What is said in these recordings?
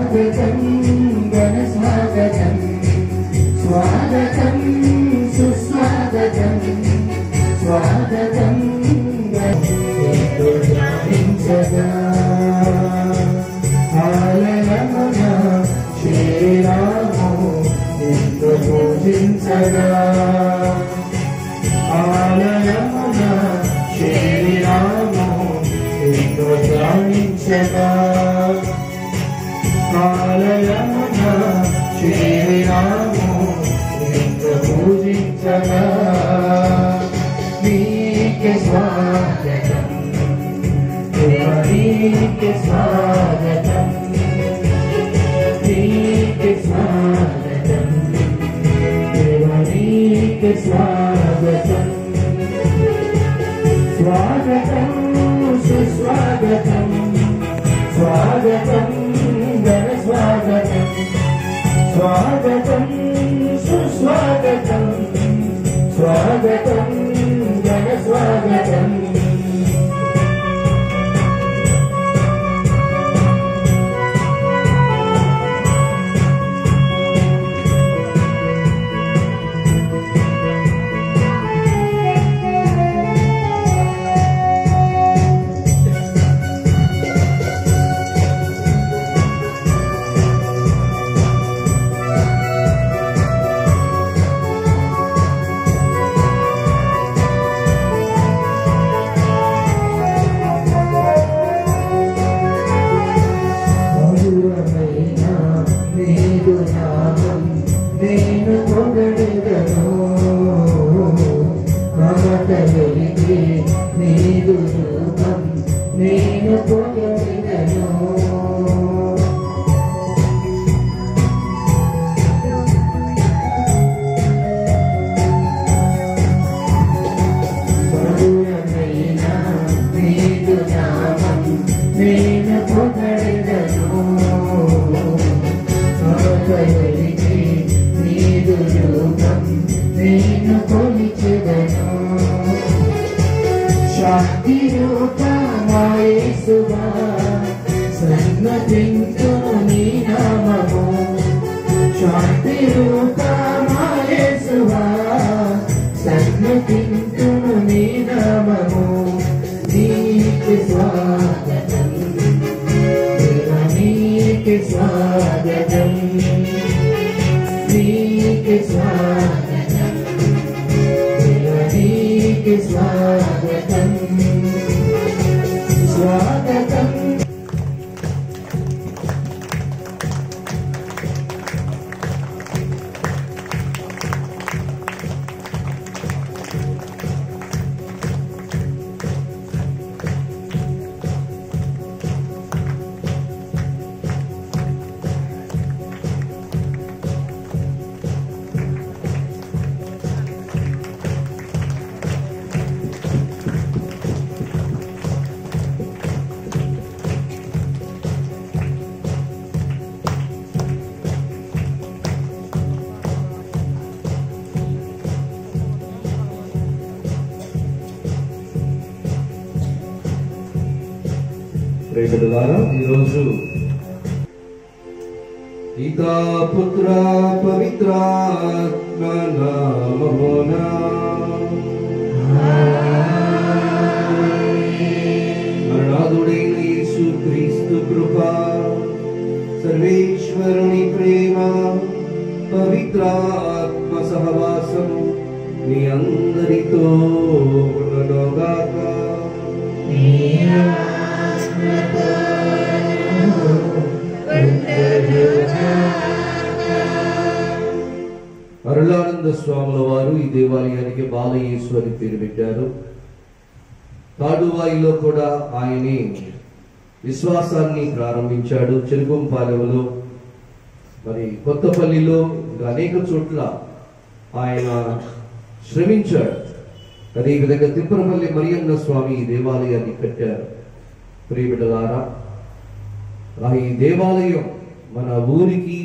स्वागतं घन स्वागतं स्वागतं सुस्वागतं स्वागतं ध्यानिंचगा हालेलुया श्रीरामो नित्य पूजिंचगा हालेलुया श्रीरामो नित्य ध्यानिंचगा हालेलुया श्रीरामो नित्य पूजिंचगा नीके स्वागतं नीके स्वागतं नीके स्वागतं नीके स्वागतं स्वागतं सुस्वागतं स्वागतं घन स्वागतं स्वागतं सुस्वागतं स्वागतं घन स्वागतं ఈరోజు పితా పుత్ర పవిత్రాత్మ నామమున మరణాదుడైన యేసుక్రీస్తు కృప సర్వేశ్వరుని ప్రేమ పవిత్రాత్మ సహవాసము మీ అందరితో ఉండగాక. అరుళానంద స్వాముల వారు ఈ దేవాలయానికి బాలయేసు అని పేరు పెట్టారు. తాడువాయిలో కూడా ఆయనే విశ్వాసాన్ని ప్రారంభించాడు. చెరుగంపాలెంలో, మరి కొత్తపల్లిలో, అనేక చోట్ల ఆయన శ్రమించాడు. అదేవిధంగా తిప్పరపల్లి మరియన్న స్వామి ఈ దేవాలయాన్ని కట్టారు. ప్రియబిడ్డలారా, ఈ దేవాలయం మన ఊరికి,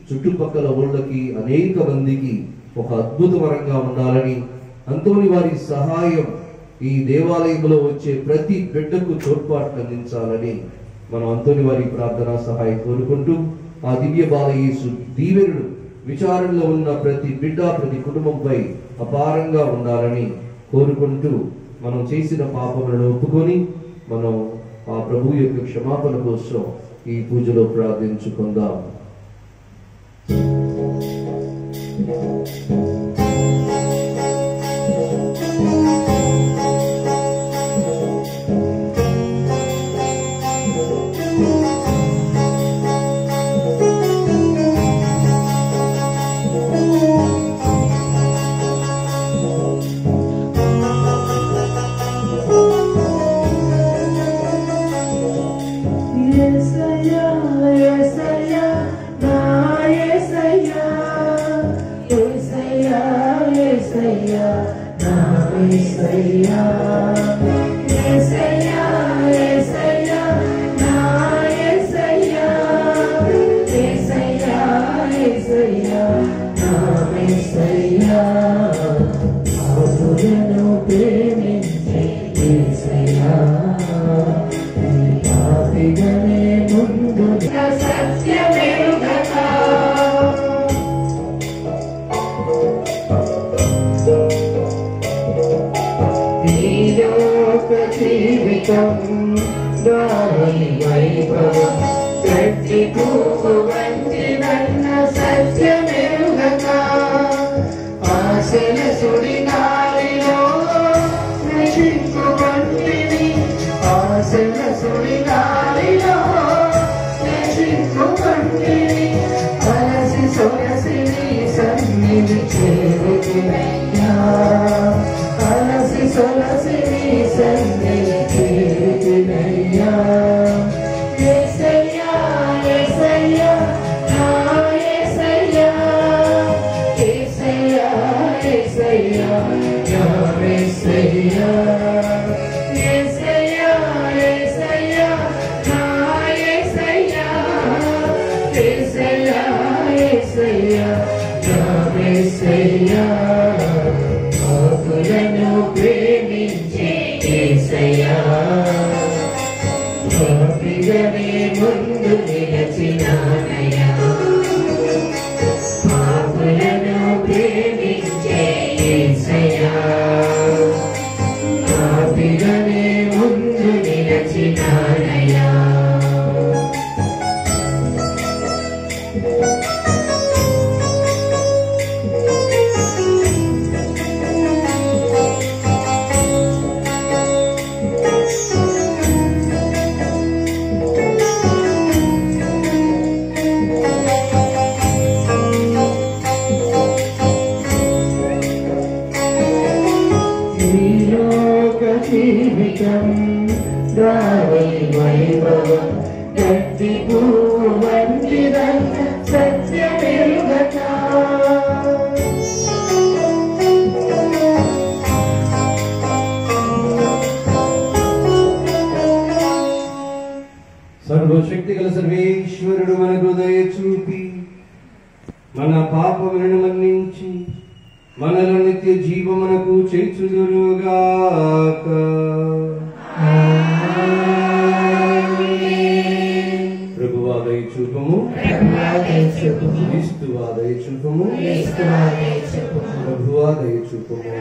చుట్టుపక్కల ఊళ్ళకి, అనేక మందికి ఒక అద్భుతవరంగా ఉండాలని, అంతోని వారి సహాయం ఈ దేవాలయంలో వచ్చే ప్రతి బిడ్డకు తోడ్పాటు అందించాలని మనం అంతోని వారి ప్రార్థనా సహాయం కోరుకుంటూ ఆ దివ్య బాలయేసు దీవెనలు విచారణలో ఉన్న ప్రతి బిడ్డ ప్రతి కుటుంబంపై అపారంగా ఉండాలని కోరుకుంటూ మనం చేసిన పాపములను ఒప్పుకొని మనం ఆ ప్రభు యొక్క క్షమాపణ కోసం ఈ పూజలో ప్రార్థించుకుందాం. సర్వశక్తి గల సర్వేశ్వరుడు మన హృదయ చూపి మన పాపములను మన్నించి మనలో నిత్య జీవమునకు చేర్చుదురుగాక. ప్రభువా దయ చూపుము, క్రీస్తువా దయ చూపుము, ప్రభువా దయ చూపుము.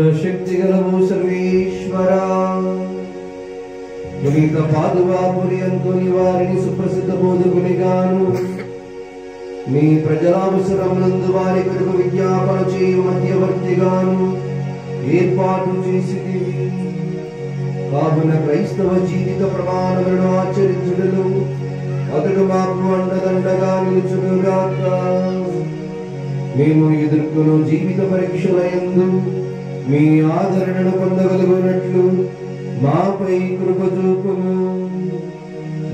సర్వశక్తి గలవు సర్వేశ్వరా, పునీత పాదువాపురి అంతోని వారిని సుప్రసిద్ధ బోధకునిగాను, మీ ప్రజలావసరములందు వారి కొరకు విజ్ఞాపన చేయు మధ్యవర్తిగాను ఏర్పాటు చేసితివి. కావున క్రైస్తవ జీవిత ప్రమాణములను ఆచరించుటలో అతడు మాకు అండదండగా నిలుచునుగాక. మేము ఎదుర్కొను జీవిత పరీక్షల యందు మీ ఆదరణను పొందగలుగునట్లు మాపై కృప చూపుము.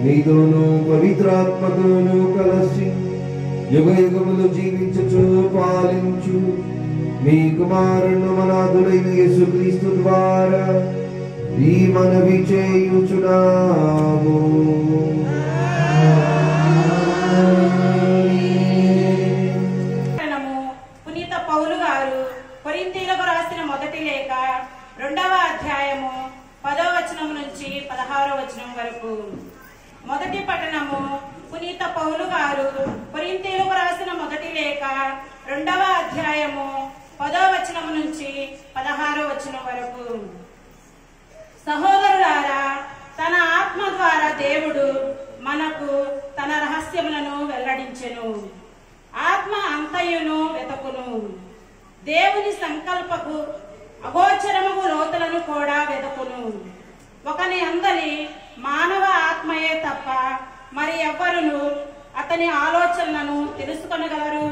మీతోనూ పవిత్రాత్మతోనూ కలసి యుగ యుగములు జీవించుచు పాలించు మీ కుమారుడు మనాథుడైన యేసుక్రీస్తు ద్వారా ఈ మనవి చేయుచున్నాము. పునీత పౌలు గారు కొరింథీయులకు రాసిన మొదటి లేఖ 2వ అధ్యాయము 10వ వచనం నుంచి 16వ వచనం వరకు. మొదటి పఠనము పునీత పౌలు గారు కొరింథీయులకు రాసిన మొదటి లేఖ 2వ అధ్యాయము 10వ వచనం నుంచి 16వ వచనం వరకు. సహోదరులారా, తన ఆత్మ ద్వారా దేవుడు మనకు తన రహస్యములను వెల్లడించెను. ఆత్మ అంతయును వెతకును, దేవుని సంకల్పకు అగోచరము లోతులను కూడా వెతకును. ఒకని అందరి మానవ ఆత్మయే తప్ప మరి ఎవ్వరును అతని ఆలోచనలను తెలుసుకొనగలరు.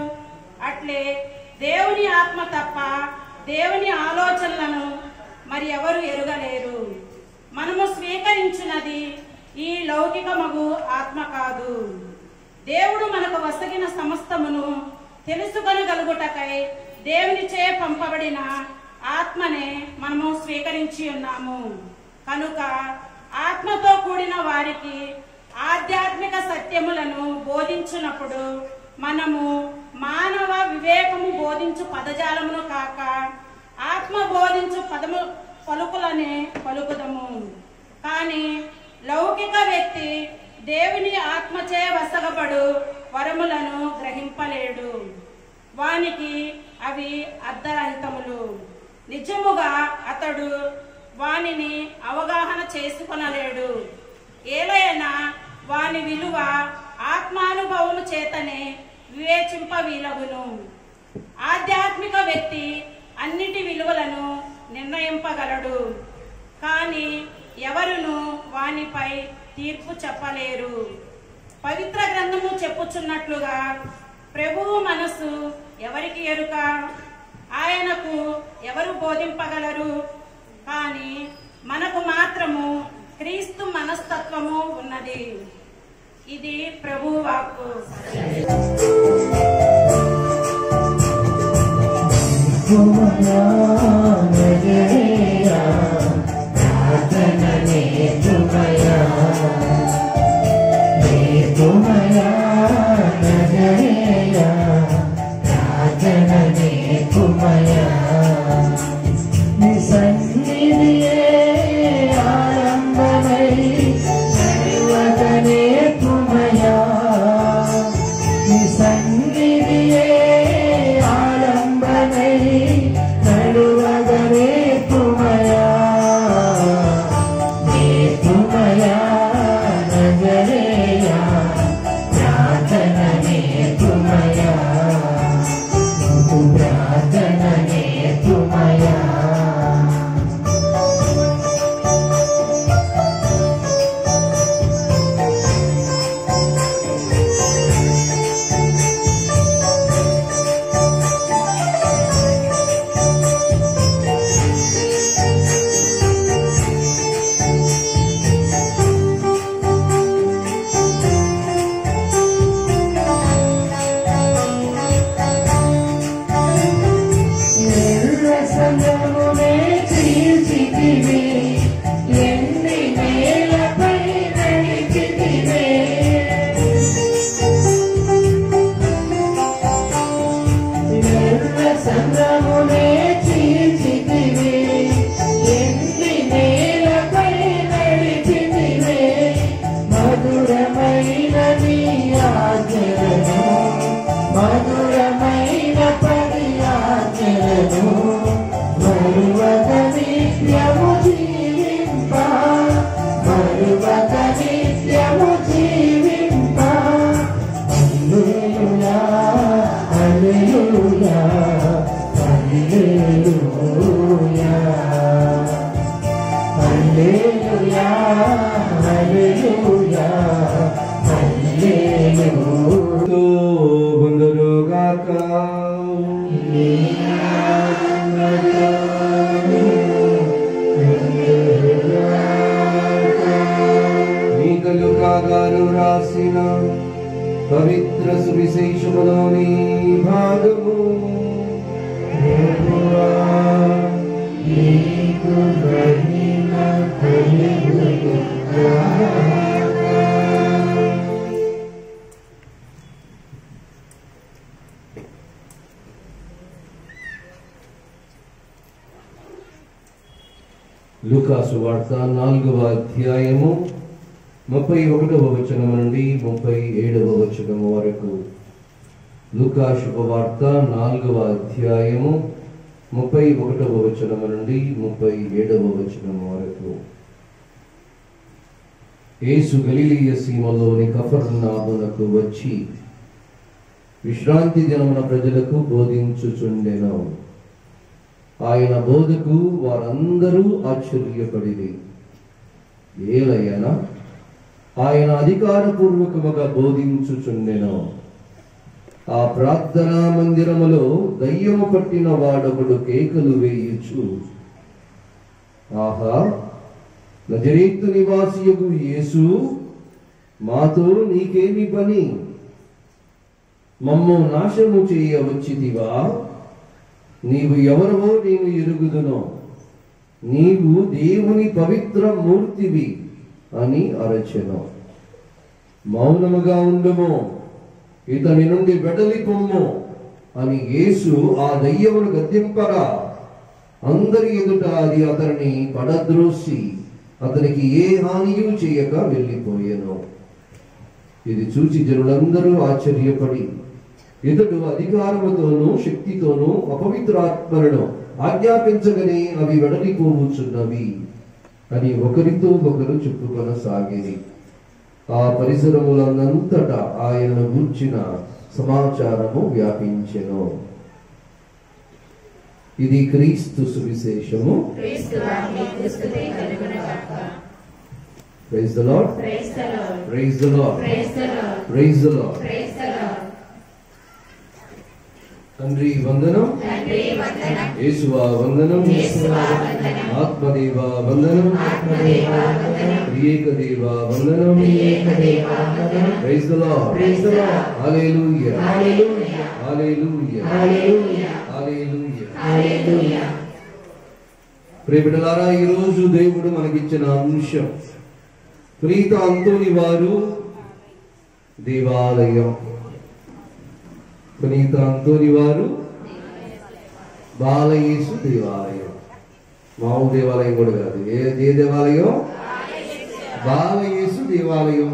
అట్లే దేవుని ఆత్మ తప్ప దేవుని ఆలోచనలను మరి ఎవరు ఎరుగలేరు. మనము స్వీకరించినది ఈ లౌకికమగు ఆత్మ కాదు. దేవుడు మనకు వసగిన సమస్తమును తెలుసుకొనగలుగుటకై దేవునిచే పంపబడిన ఆత్మనే మనము స్వీకరించి ఉన్నాము. కనుక ఆత్మతో కూడిన వారికి ఆధ్యాత్మిక సత్యములను బోధించినప్పుడు మనము మానవ వివేకము బోధించు పదజాలమును కాక ఆత్మ బోధించు పలుకులనే పలుకుదము. కానీ లౌకిక వ్యక్తి దేవుని ఆత్మచే వసగబడు వరములను గ్రహింపలేడు. వానికి అవి అర్ధరహితములు. నిజముగా అతడు వానిని అవగాహన చేసుకొనలేడు. ఏలైనా వాని విలువ ఆత్మానుభవము చేతనే వివేచింపవీలగును. ఆధ్యాత్మిక వ్యక్తి అన్నిటి విలువలను నిర్ణయింపగలడు, కానీ ఎవరును వానిపై తీర్పు చెప్పలేరు. పవిత్ర గ్రంథము చెప్పుచున్నట్లుగా ప్రభువు మనసు ఎవరికి ఎరుక, ఆయనకు ఎవరు బోధింపగలరు. కానీ మనకు మాత్రము క్రీస్తు మనస్తత్వము ఉన్నది. ఇది ప్రభువు వాక్కు. సంగిరియే ఆలంబనై నడువ మరువక నిత్యము జీవింప మరువక నిత్యము జీవింప హల్లెలూయా హల్లెలూయా హల్లెలూయా హల్లెలూయా హల్లెలూయా హల్లెలూయా వందరుగాక గారు రాసిన పవిత్ర సువిశేషములోని భాగము. లూకా సువార్త 4వ అధ్యాయము 31వ వచనం నుండి 37వ వచనం వరకు. లూకా శుభవార్త 4వ అధ్యాయము 31వ వచనం నుండి 37వ వచనం వరకు. యేసు గలిలయ సీమలోని కఫర్నహూమునకు వచ్చి విశ్రాంతి దినమున ప్రజలకు బోధించుచుండెను. ఆయన బోధకు వారందరూ ఆశ్చర్యపడిరి. ఏలయనా ఆయన అధికారపూర్వకముగా బోధించుచుండెను. ఆ ప్రార్థనా మందిరములో దయ్యము పట్టిన వాడొకడు కేకలు వేయుచు, ఆహా, నజరేతు నివాసియగు యేసు, మాతో నీకేమి పని? మమ్ము నాశము చేయవచ్చితివా? నీవు ఎవరవో నేను ఎరుగుదును. నీవు దేవుని పవిత్ర మూర్తివి అని అరచెను. మౌనముగా ఉండుము, ఇతని నుండి వెడలి పొమ్ము అని యేసు ఆ దయ్యమును గద్దింపగా అందరి ఎదుట అది అతనిని పడద్రోసి అతనికి ఏ హానియూ చేయక వెళ్ళిపోయెను. ఇది చూచి జనులందరూ ఆశ్చర్యపడి ఇతడు అధికారముతోనూ శక్తితోనూ అపవిత్రాత్మలను ఆజ్ఞాపించగనే అవి వెడలిపోవచ్చున్నవి అని ఒకరితో ఒకరు చెప్పుకొనసాగిరి. ఆ పరిసరములంతటా ఆయనను గూర్చిన సమాచారము వ్యాపించెను. ఇది క్రీస్తు సువిశేషము. Praise the lord, praise the lord, praise the lord. తండ్రి వందనం, యేసువా వందనం, ఆత్మదేవా వందనం, త్రియేక దేవా వందనం. Praise the lord, hallelujah, hallelujah, hallelujah. ప్రియబిడ్డలారా, ఈ రోజు దేవుడు మనకిచ్చిన అంశం పునీత అంతోని వారు దేవాలయం. పునీత అంతోని వారు బాలయేసు దేవాలయం. మామూలు దేవాలయం కూడా కాదు. ఏ దేవాలయం? బాలయేసు దేవాలయం.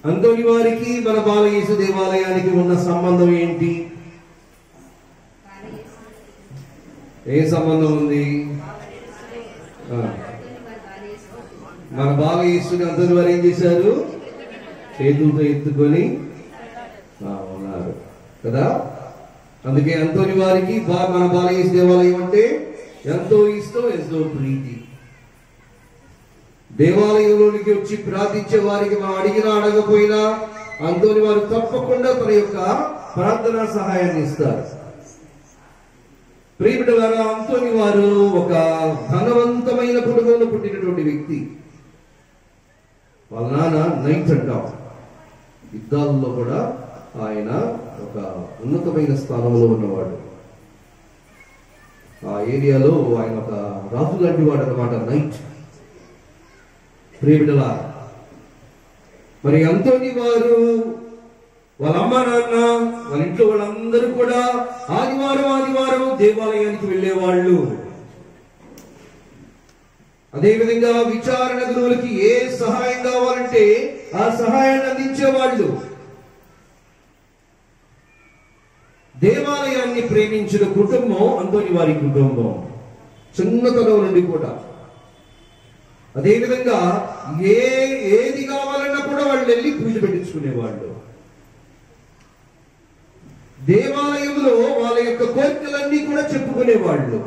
అంతోని వారికి మన బాలయేసు దేవాలయానికి ఉన్న సంబంధం ఏంటి? ఏ సంబంధం ఉంది? మన బాలయేసుని అంతోని వారు ఏం చేశారు? చేతులతో ఎత్తుకొని ఉన్నారు కదా. అందుకే అంతోని వారికి మన బాలయేసు దేవాలయం అంటే ఎంతో ఇష్టం, ఎంతో ప్రీతి. దేవాలయంలోనికి వచ్చి ప్రార్థించే వారికి మనం అడిగినా అడగపోయినా అంతోని వారు తప్పకుండా తన యొక్క ప్రార్థనా సహాయాన్ని ఇస్తారు. ప్రియబిడ్డలారా, అంతోని వారు ఒక ధనవంతమైన కుటుంబంలో పుట్టినటువంటి వ్యక్తి. వాళ్ళ నాన్న నైట్ అంటాం. యుద్ధాల్లో కూడా ఆయన ఒక ఉన్నతమైన స్థానంలో ఉన్నవాడు. ఆ ఏరియాలో ఆయన ఒక రాజు లాంటి వాడు అన్నమాట, నైట్. ప్రియబిడ్డలా, మరి అంతోని వారు వాళ్ళ అమ్మ నాన్న వాళ్ళ ఇంట్లో వాళ్ళందరూ కూడా ఆదివారం దేవాలయానికి వెళ్ళేవాళ్ళు. అదేవిధంగా విచారణ గురువులకి ఏ సహాయం కావాలంటే ఆ సహాయాన్ని అందించేవాళ్ళు. దేవాలయాన్ని ప్రేమించిన కుటుంబం అంతోని వారి కుటుంబం. చిన్నతనం నుండి కూడా. అదేవిధంగా ఏది కావాలన్నా కూడా వాళ్ళు వెళ్ళి పూజ పెట్టించుకునేవాళ్ళు. దేవాలయంలో వాళ్ళ యొక్క కోరికలన్నీ కూడా చెప్పుకునేవాళ్ళు.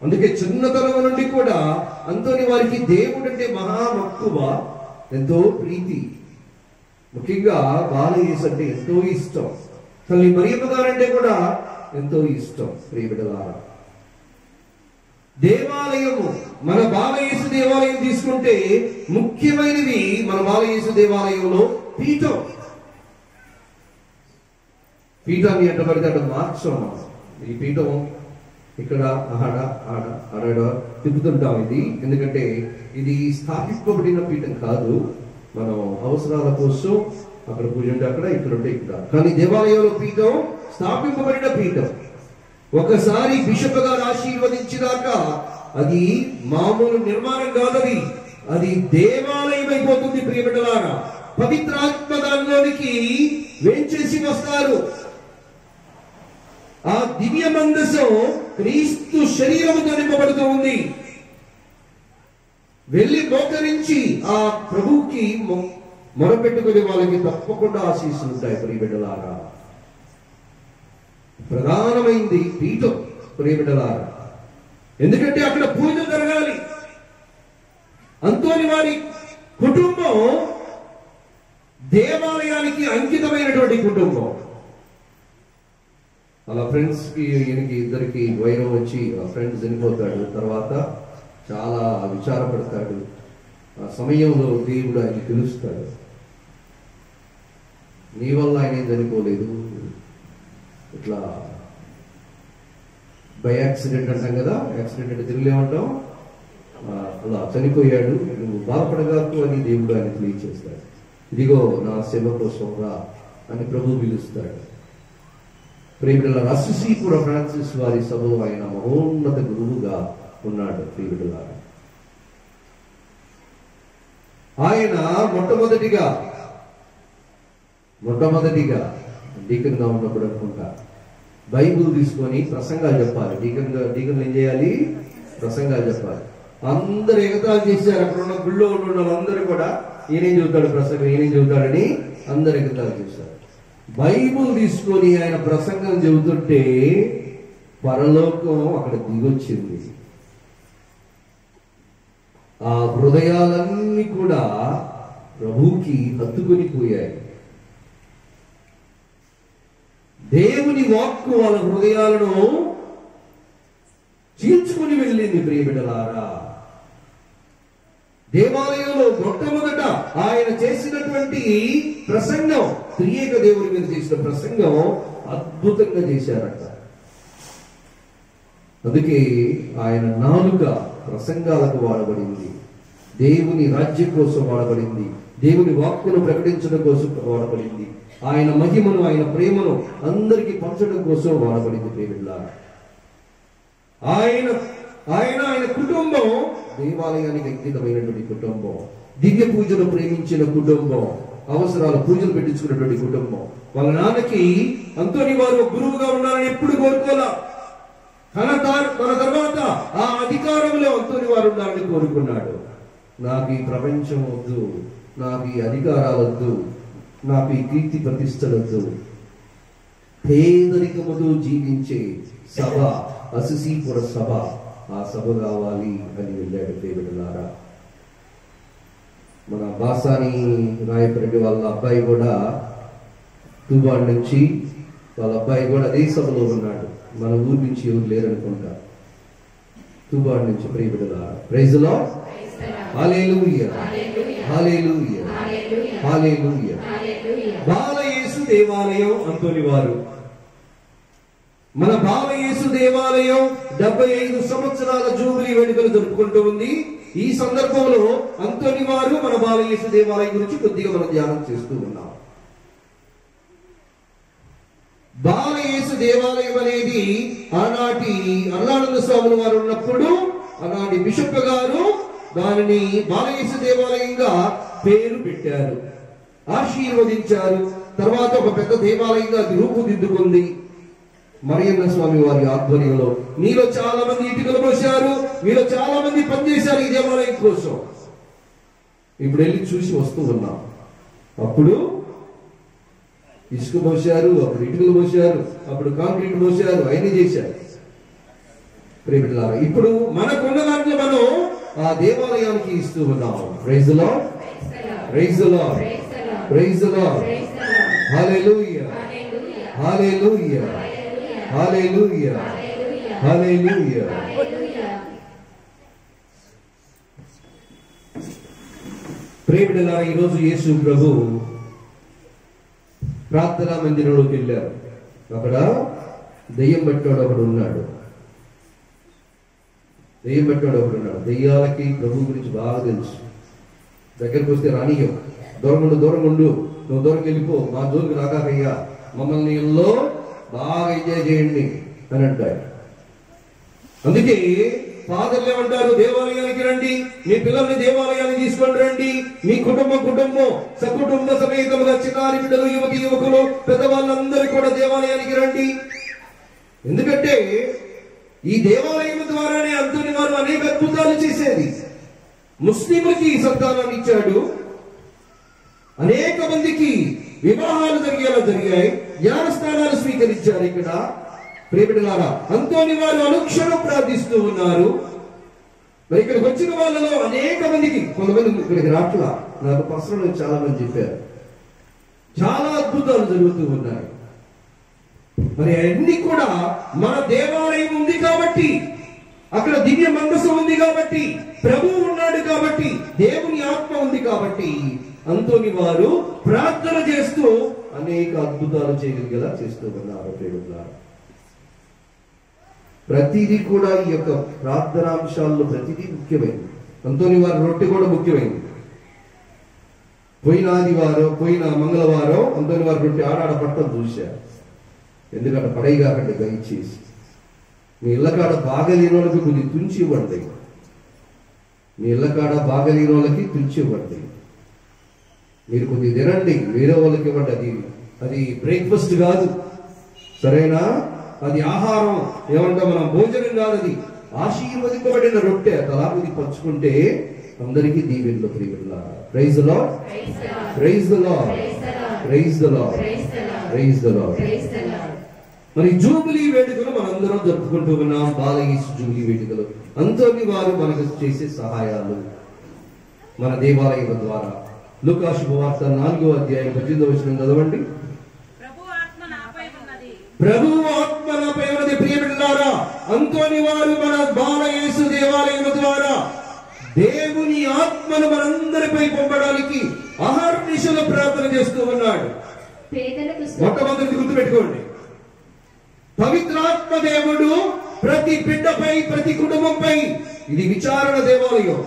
అందుకే చిన్నతనం నుండి కూడా అంతోని వారికి దేవుడు అంటే మహా మక్కువ, ఎంతో ప్రీతి. ముఖ్యంగా బాలయేసు అంటే ఎంతో ఇష్టం. తల్లి మరియమ్మ గారంటే కూడా ఎంతో ఇష్టం. ప్రియబిడ్డలారా, దేవాలయము, మన బాలయేసు దేవాలయం తీసుకుంటే ముఖ్యమైనది మన బాలయేసు దేవాలయంలో పీఠం. పీఠాన్ని ఎంత పడితే అక్కడ మార్చాం. ఈ పీఠం ఇక్కడ ఆడ తిప్పుతుంటాం. ఇది ఎందుకంటే ఇది స్థాపింపబడిన పీఠం కాదు. మనం అవసరాల కోసం అక్కడ పూజ ఉంటే అక్కడ, ఇక్కడ ఉంటే ఇక్కడ. కానీ దేవాలయంలో పీఠం స్థాపింపబడిన పీఠం. ఒకసారి బిషప్ గారు ఆశీర్వదించినాక అది మామూలు నిర్మాణం కాదది, అది దేవాలయం అయిపోతుంది. ప్రియబిడ్డలారా, పవిత్రాత్మ దానిలోనికి వేంచేసి వస్తారు. ఆ దివ్య మందసం క్రీస్తు శరీరముతో నింపబడుతూ ఉంది. వెళ్ళి మోకరించి ఆ ప్రభువుకి మొరపెట్టుకునే వాళ్ళకి తప్పకుండా ఆశీస్సులు ఉంటాయి. ప్రియబిడ్డలారా, ప్రధానమైంది పీఠం. ప్రియబిడ్డలారా, ఎందుకంటే అక్కడ పూజ జరగాలి. అంతోని వారి కుటుంబం దేవాలయానికి అంకితమైనటువంటి కుటుంబం. అలా ఫ్రెండ్స్ కి ఈయనకి ఇద్దరికి వైరం వచ్చి ఆ ఫ్రెండ్ చనిపోతాడు. తర్వాత చాలా విచారపడతాడు. ఆ సమయంలో దేవుడు ఆయన పిలుస్తాడు. నీ వల్ల ఆయన చనిపోలేదు, ఇట్లా బై యాక్సిడెంట్ అంటాం కదా, యాక్సిడెంట్ అంటే తెలుగులేమంటాం, అలా చనిపోయాడు, నువ్వు బాధపడగాకు అని దేవుడు ఆయన తెలియచేస్తాడు. ఇదిగో నా సేవ కోసం రా అని ప్రభు పిలుస్తాడు. ప్రియబిడ్డలారా, అసిసీపుర ఫ్రాన్సిస్ వారి సభలో ఆయన మహోన్నత గురువుగా ఉన్నాడు. ప్రియబిడ్డలారా, ఆయన మొట్టమొదటిగా డీకన్ గా ఉన్నప్పుడు అనుకుంటా బైబుల్ తీసుకొని ప్రసంగాలు చెప్పాలి. డీకన్లు ఏం చేయాలి? ప్రసంగాలు చెప్పాలి. అందరు ఎగతాలు చేశారు. అక్కడ ఉన్న గుళ్ళో ఉన్న వాళ్ళందరూ కూడా ఈయనేం చెబుతాడు ప్రసంగం, ఈయనేం చెబుతాడని అందరు ఎగతాలు చేశారు. బైబుల్ తీసుకొని ఆయన ప్రసంగం చెబుతుంటే పరలోకం అక్కడ దిగొచ్చింది. ఆ హృదయాలన్నీ కూడా ప్రభువుకి హత్తుకొని పోయాయి. దేవుని వాక్కు వాళ్ళ హృదయాలను చీల్చుకుని వెళ్ళింది. ప్రియబిడ్డలారా, దేవాలయంలో మొట్టమొదట ఆయన చేసినటువంటి ప్రసంగం, త్రియేక దేవుడి మీద చేసిన ప్రసంగం అద్భుతంగా చేశారట. అందుకే ఆయన నాలుక ప్రసంగాలకు వాడబడింది, దేవుని రాజ్యం కోసం వాడబడింది, దేవుని వాక్కును ప్రకటించడం కోసం వాడబడింది, ఆయన మహిమను, ఆయన ప్రేమను అందరికీ పంచడం కోసం వాడబడింది. ప్రియబిడ్డలారా, ఆయన కుటుంబం దేవాలయానికి అంకితమైనటువంటి కుటుంబం, దివ్య పూజలు ప్రేమించిన కుటుంబం, అవసరాలు పూజలు పెట్టించుకున్నటువంటి కుటుంబం. వాళ్ళ నాన్నకి అంతోని వారు గురువుగా ఉండాలని ఎప్పుడు కోరుకోలా. తన తర్వాత ఆ అధికారంలో అంతోని వారు ఉండాలని కోరుకున్నాడు. నాకు ఈ ప్రపంచం వద్దు, నాకు ఈ అధికారాలు వద్దు, నాకు ఈ కీర్తి ప్రతిష్టలొద్దు, పేదరికముతో జీవించే సభ అసిసీపుర సభ, ఆ సభ కావాలి అని వెళ్ళాడు. ప్రియబిడ్డలారా, మన బాసాని నాయకురెడ్డి వాళ్ళ అబ్బాయి కూడా తూబాడు నుంచి, వాళ్ళ అబ్బాయి కూడా అదే సభలో ఉన్నాడు. మన ఊరి నుంచి ఎవరు లేరనుకుంటా, తూబాడు నుంచి. ప్రియబిడ్డలారా, praise the lord, hallelujah, hallelujah, హల్లెలూయా. బాలయేసు దేవాలయం అంతోని వారు, మన బాలయేసు దేవాలయం 75 సంవత్సరాల జూబిలీ వేడుకలు జరుపుకుంటూ ఉంది. ఈ సందర్భంలో అంతోని వారు మన బాలయేసు దేవాలయం గురించి కొద్దిగా మనం ధ్యానం చేస్తూ ఉన్నాం. బాలయేసు దేవాలయం అనేది ఆనాటి అల్లానంద స్వాముల వారు ఉన్నప్పుడు ఆనాటి బిషప్ గారు దానిని బాలయేసు దేవాలయంగా పేరు పెట్టారు, ఆశీర్వదించారు. తర్వాత ఒక పెద్ద దేవాలయంగా అది రూపుదిద్దుకుంది. మరియన్న స్వామి వారి ఆధ్వర్యంలో మీలో చాలా మంది ఇటుకలు పోశారు, మీలో చాలా మంది పనిచేశారు ఈ దేవాలయం కోసం. ఇప్పుడు వెళ్ళి చూసి వస్తూ ఉన్నాం. అప్పుడు ఇసుక పోశారు, అప్పుడు ఇటుకలు పోశారు, అప్పుడు కాంక్రీట్ పోశారు, అవన్నీ చేశారు. ప్రియమిత్రులారా, ఇప్పుడు మనకున్న దాంట్లో మనం ఆ దేవాలయానికి ఇస్తూ ఉన్నాం. Praise the lord, praise the lord, praise the lord. Hallelujah, hallelujah, hallelujah, hallelujah. ప్రియమిత్రులారా, ఈరోజు యేసు ప్రభు ప్రార్థనా మందిరంలోకి వెళ్ళారు. అక్కడ దెయ్యం పట్టాడు ఒకడు ఉన్నాడు. దెయ్యాలకి ప్రభు గురించి బాగా తెలుసు. దగ్గరికి వస్తే రానియం, దూరం ఉండు, నువ్వు దూరం వెళ్ళిపో, మా జోలికి రాకయ్యా, మమ్మల్ని ఇళ్ళలో బాగా ఎంజాయ్ చేయండి అని అంటాడు. అందుకే ఫాదర్లు ఏమంటారు, దేవాలయానికి రండి, మీ పిల్లల్ని దేవాలయానికి తీసుకొని రండి, మీ కుటుంబం సకుటుంబ సమేతముగా చిన్నారి బిడ్డలు, యువకులు, పెద్దవాళ్ళందరూ కూడా దేవాలయానికి రండి. ఎందుకంటే ఈ దేవాలయం ద్వారానే అంతని వారు అనేక అద్భుతాలు చేసేది. ముస్లింలకి సంతానాన్ని ఇచ్చాడు, అనేక మందికి వివాహాలు జరిగాయి, జ్ఞానస్థానాలు స్వీకరించారు. ఇక్కడ ప్రియమిత్రులారా, అంతోని వారు అనుక్షణం ప్రార్థిస్తూ ఉన్నారు. మరి ఇక్కడికి వచ్చిన వాళ్ళలో అనేక మందికి, కొంతమంది ఇక్కడికి రాట్లా, నాకు పర్సనల్ చాలా మంది చెప్పారు, చాలా అద్భుతాలు జరుగుతూ ఉన్నాయి. మరి అన్ని కూడా మన దేవాలయం ఉంది కాబట్టి, అక్కడ దివ్య మందసం ఉంది కాబట్టి, ప్రభువు ఉన్నాడు కాబట్టి, దేవుని ఆత్మ ఉంది కాబట్టి, అంతోని వారు ప్రార్థన చేస్తూ అనేక అద్భుతాలు చేయగలిగేలా చేస్తూ ఉన్నారు. ప్రేమికులారా, ప్రతిదీ కూడా ఈ యొక్క ప్రార్థనాంశాల్లో ప్రతిదీ ముఖ్యమైనది. అంతోని వారి రొట్టె కూడా ముఖ్యమైనది. పోయిన మంగళవారం అంతోని వారి రొట్టె ఆడాడ పట్టం చూశారు. ఎందుకంటే పడైగాకండి దయచేసి మీ ఇళ్ళకాడ బాగలేని వాళ్ళకి కొద్ది తుంచి ఇవ్వండి. మీరు కొద్ది తినండి, వేరే వాళ్ళకి ఇవ్వండి. అది బ్రేక్ఫాస్ట్ కాదు, సరేనా? అది ఆహారం, ఏమంటే మనం భోజనం కాదు, అది ఆశీర్వదింపబడిన రొట్టె. తలా కొద్ది పంచుకుంటే అందరికీ దీవెనలు. ప్రియమిత్రులారా, praise the lord, praise the lord, praise the lord, praise the Lord. మరి జూబిలీ వేడుకలు మనందరం జరుపుకుంటూ ఉన్నాం. బాలయేసు జూబిలీ వేడుకలు అంతోని వారు మనకు చేసే సహాయాలు మన దేవాలయం ద్వారా. లూకా శుభవార్త 4వ అధ్యాయం 18వ వచనం చదవండి. ప్రభువు ఆత్మ నాపై ఉన్నది. ప్రియమిత్రులారా, అంతోని వారు మన బాలయేసు దేవాలయం ద్వారా దేవుని ఆత్మను మనందరిపై పంపడానికి అహర్నిశలు ప్రార్థన చేస్తూ ఉన్నాడు. మొట్టమొదటి గుర్తుపెట్టుకోండి, పవిత్రాత్మ దేవుడు ప్రతి బిడ్డపై, ప్రతి కుటుంబంపై. ఇది విచారణ దేవాలయం.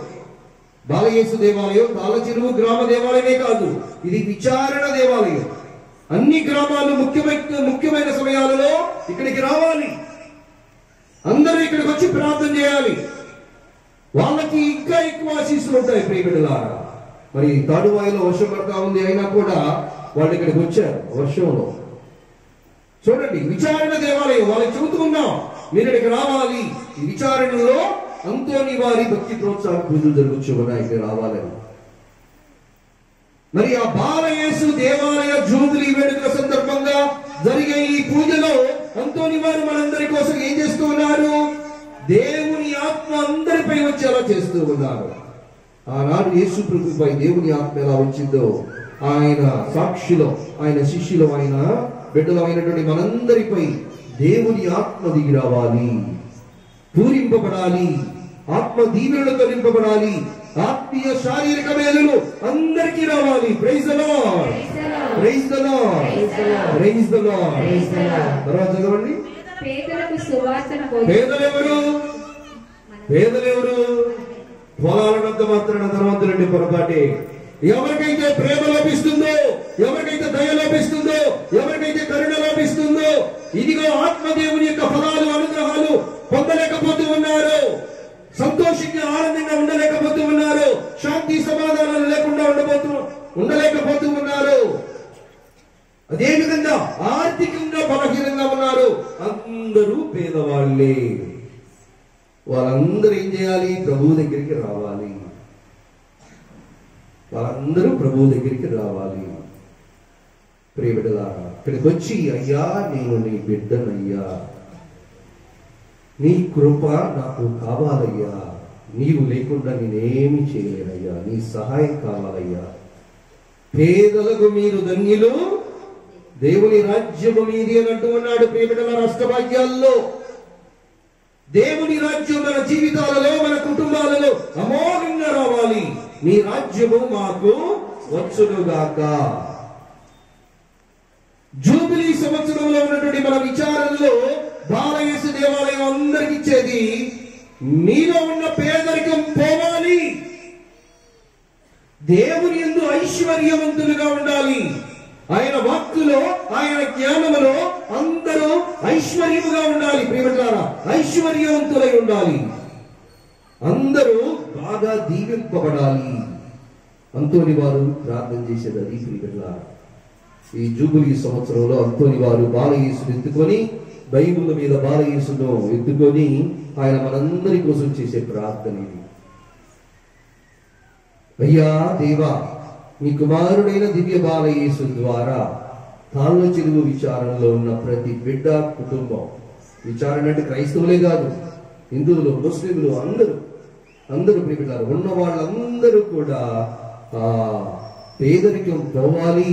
బాలయేసు దేవాలయం తాళచెరువు గ్రామ దేవాలయమే కాదు, ఇది విచారణ దేవాలయం. అన్ని గ్రామాలు ముఖ్యమైన సమయాలలో ఇక్కడికి రావాలి. అందరూ ఇక్కడికి వచ్చి ప్రార్థన చేయాలి. వాళ్ళకి ఇంకా ఎక్కువ ఆశీస్సులు ఉంటాయి. ప్రియమిత్రులారా, మరి తాడువాయిలో వర్షం పడతా ఉంది, అయినా కూడా వాళ్ళు ఇక్కడికి వచ్చారు వర్షంలో. చూడండి, విచారణ దేవాలయం. వాళ్ళకి చెబుతూ ఉన్నాం, మీరు ఇక్కడికి రావాలి. ఈ విచారణలో అంతోని వారి భక్తి ప్రోత్సాహ పూజలు జరుగుతూ ఉన్నాయి, ఇక్కడ రావాలని. మరి ఆ బాలయేసు దేవాలయ జూబిలీ వేడుకల సందర్భంగా జరిగే ఈ పూజలో అంతోని వారు మనందరి కోసం ఏం చేస్తూ ఉన్నారు? దేవుని ఆత్మ అందరిపై వచ్చేలా చేస్తూ ఉన్నారు. ఆనాడు యేసు ప్రభుపై దేవుని ఆత్మ ఎలా వచ్చిందో, ఆయన సాక్షిలో, ఆయన శిష్యులో, ఆయన బిడ్డలో అయినటువంటి మనందరిపై దేవుని ఆత్మ దిగి రావాలి, పూరింపబడాలి, ఆత్మ దీవెనలతో నింపబడాలి. ఆత్మీయ శారీరక మేలులు అందరికీ రావాలి. Praise the lord, praise the lord, praise the lord. తర్వాత చదవండి. పేదలెవరు? పొలాలనంత మాత్రాన ధనవంతులండి. పొరపాటే. ఎవరికైతే ప్రేమ లభిస్తుందో, ఎవరికైతే దయ లభిస్తుందో, ఎవరికైతే కరుణ లభిస్తుందో, ఇదిగో ఆత్మదేవుని యొక్క ఫలాలు, అనుగ్రహాలు పొందలేకపోతూ ఉన్నారు. సంతోషంగా ఆనందంగా ఉండలేకపోతూ ఉన్నారు. శాంతి సమాధానాలు లేకుండా ఉండలేకపోతూ ఉన్నారు. అదేవిధంగా ఆర్థికంగా బలహీనంగా ఉన్నారు. పేదవాళ్లే. వాళ్ళందరూ ఏం చేయాలి? ప్రభువు దగ్గరికి రావాలి. వాళ్ళందరూ ప్రభువు దగ్గరికి రావాలి. ప్రియబిడ్డలారా, ఇక్కడికి వచ్చి, అయ్యా నేను నీ బిడ్డనయ్యా, నీ కృప నాకు కావాలయ్యా, నీవు లేకుండా నేనేమి చేయలేనయ్యా, నీ సహాయం కావాలయ్యా. పేదలకు మీరు ధన్యులు, దేవుని రాజ్యము మీది అని అంటూ ఉన్నాడు. ప్రియబిడ్డలారా, అష్టభాగ్యాల్లో దేవుని రాజ్యం మన జీవితాలలో, మన కుటుంబాలలో అమోఘంగా రావాలి. నీ రాజ్యము మాకు వచ్చునుగాక. జూబిలీ సంవత్సరంలో ఉన్నటువంటి మన విచారణలో బాలయేసు దేవాలయం అందరికి ఇచ్చేది, నీలో ఉన్న పేదరికం పోవాలి, దేవుని యందు ఐశ్వర్యవంతులుగా ఉండాలి. ఆయన వాక్కులో, ఆయన జ్ఞానములో అందరూ ఐశ్వర్యముగా ఉండాలి. ప్రియమిత్రులారా, ఐశ్వర్యవంతులై ఉండాలి. అందరూ బాగా దీవింపబడాలి. అంతోని వారు ప్రార్థన చేసేది అది. ప్రియమిత్రులారా, ఈ జూబిలీ సంవత్సరంలో అంతోని వారు బాలయేసును ఎత్తుకొని, బైబిల్ మీద బాలయేసును ఎత్తుకొని ఆయన మనందరి కోసం చేసే ప్రార్థన ఇది. అయ్యా దేవా, మీ కుమారుడైన దివ్య బాలయేసు ద్వారా తాళ్ళ చెరువు విచారణలో ఉన్న ప్రతి బిడ్డ కుటుంబం, విచారణ అంటే క్రైస్తవులే కాదు, హిందువులు, ముస్లింలు, అందరూ ప్రియమిత్రులారా, ఉన్న వాళ్ళందరూ కూడా ఆ పేదరికం పోవాలి.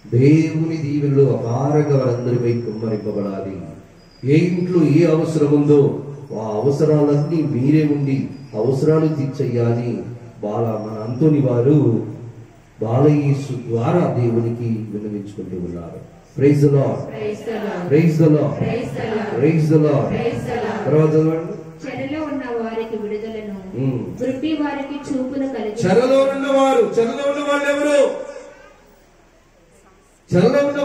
దేవుని దీవెనలు అపారంగా వారందరిపై కుమ్మరింపబడాలి. ఏ ఇంట్లో ఏ అవసరం ఉందో ఆ అవసరాలన్నీ మీరే ఉండి అవసరాలు తీర్చేయాలి. మన అంతోని వారు బాలయేసు ద్వారా దేవునికి విన్నవించుకుంటూ ఉన్నారు. Praise the lord, praise the lord, praise the lord. తర్వాత చెరలో ఉన్న వారికి విడుదలను, వృద్ధి వారికి చూపును కలిగి. చెరలో ఉన్న వాళ్ళు ఎవరు? చెరలో ఉన్న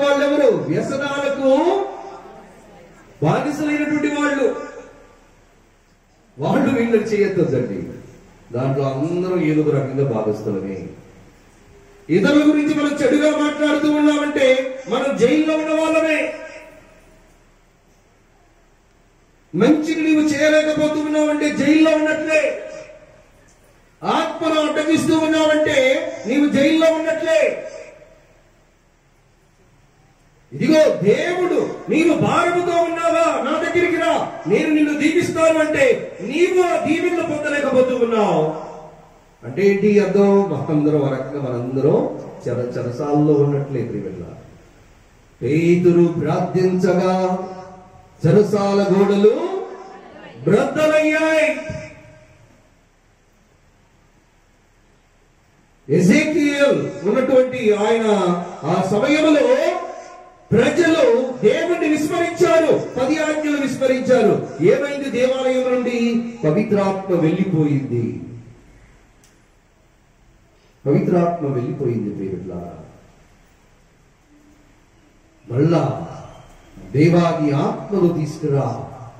వాళ్ళు ఎవరు? వ్యసనాలకు బానిసలైనటువంటి వాళ్ళు వీళ్ళకి చేయొద్దండి. దాంట్లో అందరూ ఏదో ఒక రకంగా భావిస్తామని, ఇతరుల గురించి మనం చెడుగా మాట్లాడుతూ ఉన్నామంటే మనం జైల్లో ఉన్న వాళ్ళమే. మంచిని నీవు చేయలేకపోతూ ఉన్నావంటే జైల్లో ఉన్నట్లే. ఆత్మను అడ్డగిస్తూ ఉన్నావంటే నీవు జైల్లో ఉన్నట్లే. ఇదిగో దేవుడు, నీవు భారముతో ఉన్నావా, నా దగ్గరికి రా, నేను నిన్ను దీవిస్తాను అంటే నీవు ఆ దీవెనలు పొందలేకపోతూ ఉన్నావు అంటే ఏంటి అర్థం? మనందరం చెరసాల్లో ఉన్నట్లే. ప్రియమిత్రుల, పేతురు ప్రార్థించగా చెరసాల గోడలు బ్రద్దలయ్యాయి. ఎజేకియేల్ ఉన్నటువంటి ఆయన ఆ సమయంలో ప్రజలు దేవుణ్ణి విస్మరించారు, 10 ఆజ్ఞలు విస్మరించారు. ఏమైంది? దేవాలయం నుండి పవిత్రాత్మ వెళ్ళిపోయింది. ప్రియమిత్రులారా, మళ్ళా దేవాది ఆత్మను తీసుకురా,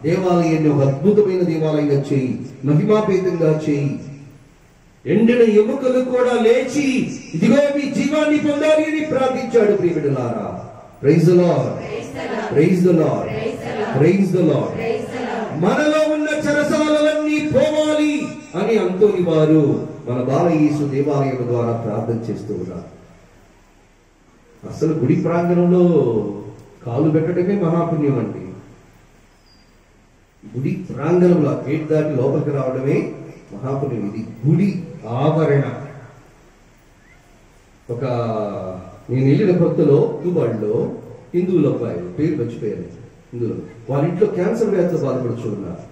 దేవాలయాన్ని ఒక అద్భుతమైన దేవాలయంగా చేయి, మహిమాపేతంగా చేయి. ఎండిన ఎముకలు కూడా లేచి ఇదిగో మీ జీవాన్ని పొందాలి అని ప్రార్థించాడు. ప్రియమిత్రులారా, praise the lord, praise the lord, praise the Lord. మనలో ఉన్న చెరసాలన్నీ పోవాలి అని అంతోని వారు మన బాలయేసు దేవాలయం ద్వారా ప్రార్థన చేస్తూ ఉన్నారు. అసలు గుడి ప్రాంగణంలో కాలు పెట్టడమే మహాపుణ్యం అండి. గుడి ప్రాంగణంలో గేట్ దాటి లోపలికి రావడమే మహాపుణ్యం. ఇది గుడి ఆవరణ. నేను వెళ్ళిన కొత్తలో దుబాయ్లో హిందువుల అబ్బాయి, పేరు మర్చిపోయారు, హిందువులు, వాళ్ళ ఇంట్లో క్యాన్సర్ వ్యాధితో బాధపడుతూ ఉన్నారు.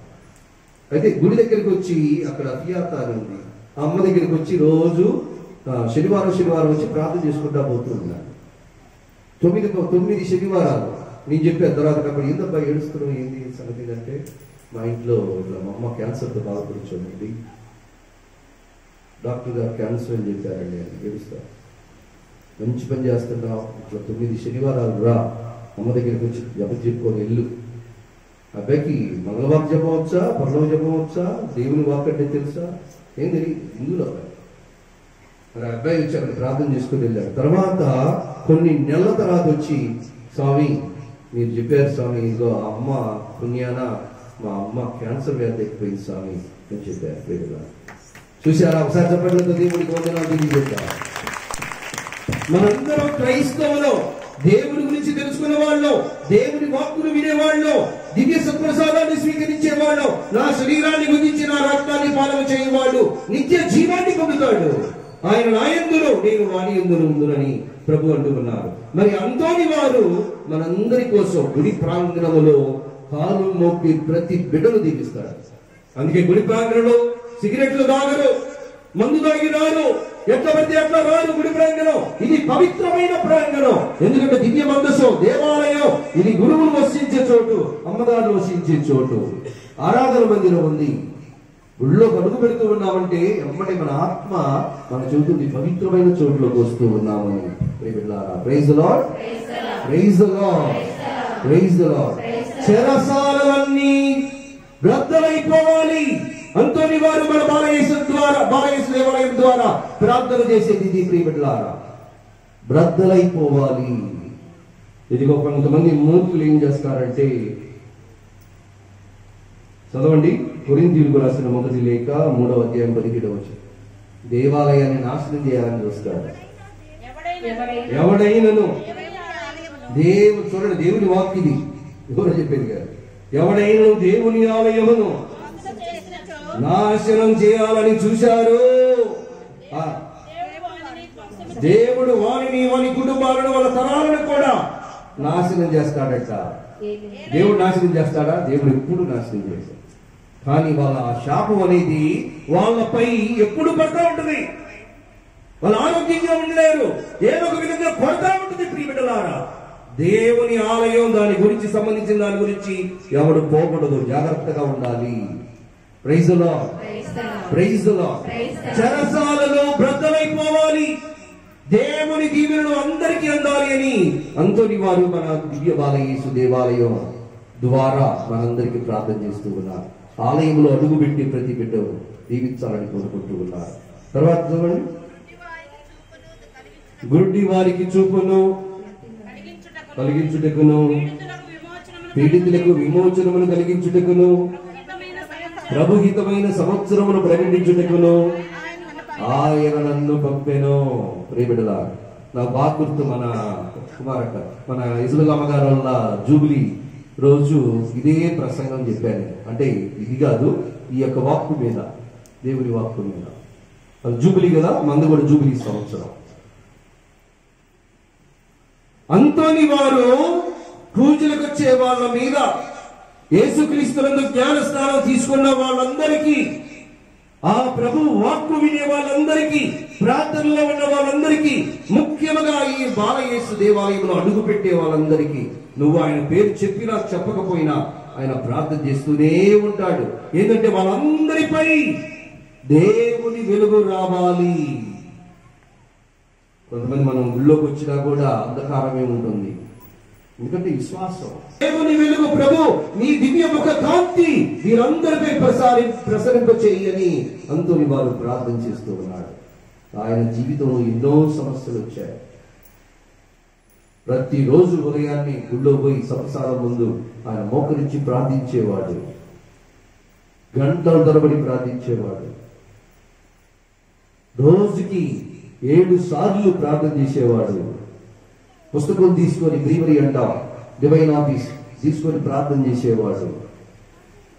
అయితే గుడి దగ్గరికి వచ్చి, అక్కడ ఫియాత అని ఉంది, ఆ అమ్మ దగ్గరికి వచ్చి రోజు శనివారం వచ్చి ప్రార్థన చేసుకుంటా పోతూ ఉన్నారు. 9 శనివారాలు నేను చెప్పాను. తర్వాత అక్కడ ఏందబ్బా ఏడుస్తున్నావు, ఏంది సంగతి అంటే, మా ఇంట్లో ఇట్లా మా అమ్మ క్యాన్సర్తో బాధపడుతుంది, డాక్టర్ గారు క్యాన్సర్ అని చెప్పారండి అని ఏడుస్తా. మంచి పని చేస్తున్నావు, ఇట్లా 9 శనివారాలు రా, అమ్మ దగ్గరికి వచ్చి జపం చెప్పుకొని వెళ్ళు. అబ్బాయికి మంగళవారం జపం వచ్చా, పర్లవ జపం వచ్చా, దేవుని వాక్ అంటే తెలుసా, ఏం తెలియదు, హిందువులు అబ్బాయి. మరి అబ్బాయి వచ్చి అక్కడ ప్రార్థన చేసుకుని వెళ్ళాడు. తర్వాత కొన్ని నెలల తర్వాత వచ్చి, స్వామి మీరు చెప్పారు స్వామి, ఇదిగో అమ్మ పుణ్యాన మా అమ్మ క్యాన్సర్ వ్యాధి ఎక్కిపోయింది స్వామి అని చెప్పారు. ప్రియులారా, చూసారా? ఒకసారి చెప్పట్లేదు, దేవుడికి వందనాలు తెలియజేశారు. మనందరం క్రైస్తవులు, దేవుడి గురించి తెలుసుకునే వాళ్ళు, దేవుడి వాక్కును వినేవాళ్ళు, దివ్య సత్ప్రసాదాన్ని స్వీకరించే వాళ్ళు, నా శరీరాన్ని గురించి నా రక్తాన్ని పాలన చేయవాడు నిత్య జీవాన్ని పొందుతాడు. ఆయన నా యందును నేను వాని యందును ఉందునని ప్రభు అంటున్నారు. మరి అంతోని వారు మనందరి కోసం గుడి ప్రాంగణములో కాలు మోపి ప్రతి బిడ్డను దీపిస్తాడు. అందుకే గుడి ప్రాంగణంలో సిగరెట్లు తాగరు, మందు తాగి రారు, ఎట్లా పడితే అట్లా రారు. గుడి ప్రాంగణం ఇది పవిత్రమైన ప్రాంగణం. ఎందుకంటే దివ్య మందసం, దేవాలయం ఇది గురువులు వసించే చోటు, అమ్మగారు వసించే చోటు. ఆరాధన మందిరం ఉంది. గుళ్ళో అడుగు పెడుతూ ఉన్నామంటే ఎమ్మటి మన ఆత్మ మన చెబుతుంది పవిత్రమైన చోట్లోకి వస్తూ ఉన్నామని. Praise the lord, praise the lord, praise the Lord. చెరసాలన్నీ బ్రద్దలైపోవాలి. అంతోని వారు మన బాలయేసు దేవాలయం ద్వారా ప్రార్థన చేసేది ఇది. ప్రియబిడ్డలారా, బ్రద్దలైపోవాలి. ఇదిగో కొంతమంది మూర్ఖులు ఏం చేస్తారంటే, చదవండి కొరింథీయులకు రాసిన 1వ లేఖ 3వ అధ్యాయం 17వ వచనం. దేవాలయాన్ని నాశనం చేయాలని చూస్తారు. ఎవడైనను చూడండి, దేవుని వాక్కు ఇది. ఎవరు చెప్పేది కాదు. ఎవడైనను దేవుని ఆలయమును నాశనం చేయాలని చూశారు, దేవుడు వారిని, వారి కుటుంబాలను, వాళ్ళ తరాలను కూడా నాశనం చేస్తాడట. దేవుడు నాశనం చేస్తాడా? దేవుడు ఎప్పుడు నాశనం చేశాడు. కానీ వాళ్ళ ఆ శాపం అనేది వాళ్ళపై ఎప్పుడు పడతా ఉంటుంది. వాళ్ళు ఆరోగ్యంగా ఉండలేరు, ఏదో ఒక విధంగా కొడతా ఉంటుంది. ప్రియబిడ్డలారా, దేవుని ఆలయం, దాని గురించి సంబంధించిన దాని గురించి ఎవడు పోకూడదు, జాగ్రత్తగా ఉండాలి. Praise the lord, praise the lord. చెరసాలలో బ్రద్దలైపోవాలి, దేవుని దీవెనలు అందరికీ అందాలి అని అంతోని వారు మన దివ్య బాలయేసు దేవాలయం ద్వారా మనందరికీ ప్రార్థన చేస్తూ ఉన్నారు. ఆలయంలో అడుగుపెట్టి ప్రతి బిడ్డ దీవించాలని కోరుకుంటూ ఉన్నారు. తర్వాత చూడండి, గుడ్డి వారికి చూపును కలిగించుటకును, పీడితులకు విమోచనమును కలిగించుటకును, ప్రభుహితమైన సంవత్సరమును ప్రకటించుటకును ఆయన నన్ను పంపెను. ప్రియబిడ్డలా, నా బాగా గుర్తు, మన కుమారక్క, మన ఇజబెల్ అమ్మగారు వల్ల జూబిలీ రోజు ఇదే ప్రసంగం చెప్పాను. అంటే ఇది కాదు, ఈ యొక్క వాక్కు మీద, దేవుని వాక్కు మీద. జూబిలీ కదా, మంది కూడా జూబిలీ సంవత్సరం. అంతోని వారు పూజలకు వచ్చే వాళ్ళ మీద, యేసుక్రీస్తునందు జ్ఞాన స్నానం తీసుకున్న వాళ్ళందరికీ, ఆ ప్రభు వాక్కు వినే వాళ్ళందరికీ, ప్రార్థనలో ఉన్న వాళ్ళందరికీ, ముఖ్యంగా ఈ బాలయేసు దేవాలయంలో అడుగు పెట్టే వాళ్ళందరికీ, నువ్వు ఆయన పేరు చెప్పినా చెప్పకపోయినా ఆయన ప్రార్థన చేస్తూనే ఉంటాడు. ఏంటంటే వాళ్ళందరిపై దేవుని వెలుగు రావాలి. కొంతమంది మనం గుళ్ళోకి వచ్చినా కూడా అంధకారమే ఉంటుంది. ఎందుకంటే విశ్వాసం, దేవుని వెలుగు ప్రభు నీ దివ్య ముఖ కాంతి వీరందరిపై ప్రసరింప చేయని అంతోని వారు ప్రార్థన చేస్తూ ఉన్నాడు. ఆయన జీవితంలో ఎన్నో సమస్యలు వచ్చాయి. ప్రతిరోజు ఉదయాన్నే గుళ్ళో పోయి సప్రసాదం ముందు ఆయన మోకరించి ప్రార్థించేవాడు. గంటల తరబడి ప్రార్థించేవాడు. రోజుకి 7 సార్లు ప్రార్థన చేసేవాడు. పుస్తకం తీసుకొని, బ్రీవరీ అంటాం, డివైన్ ఆఫీస్ తీసుకొని ప్రార్థన చేసేవాడు.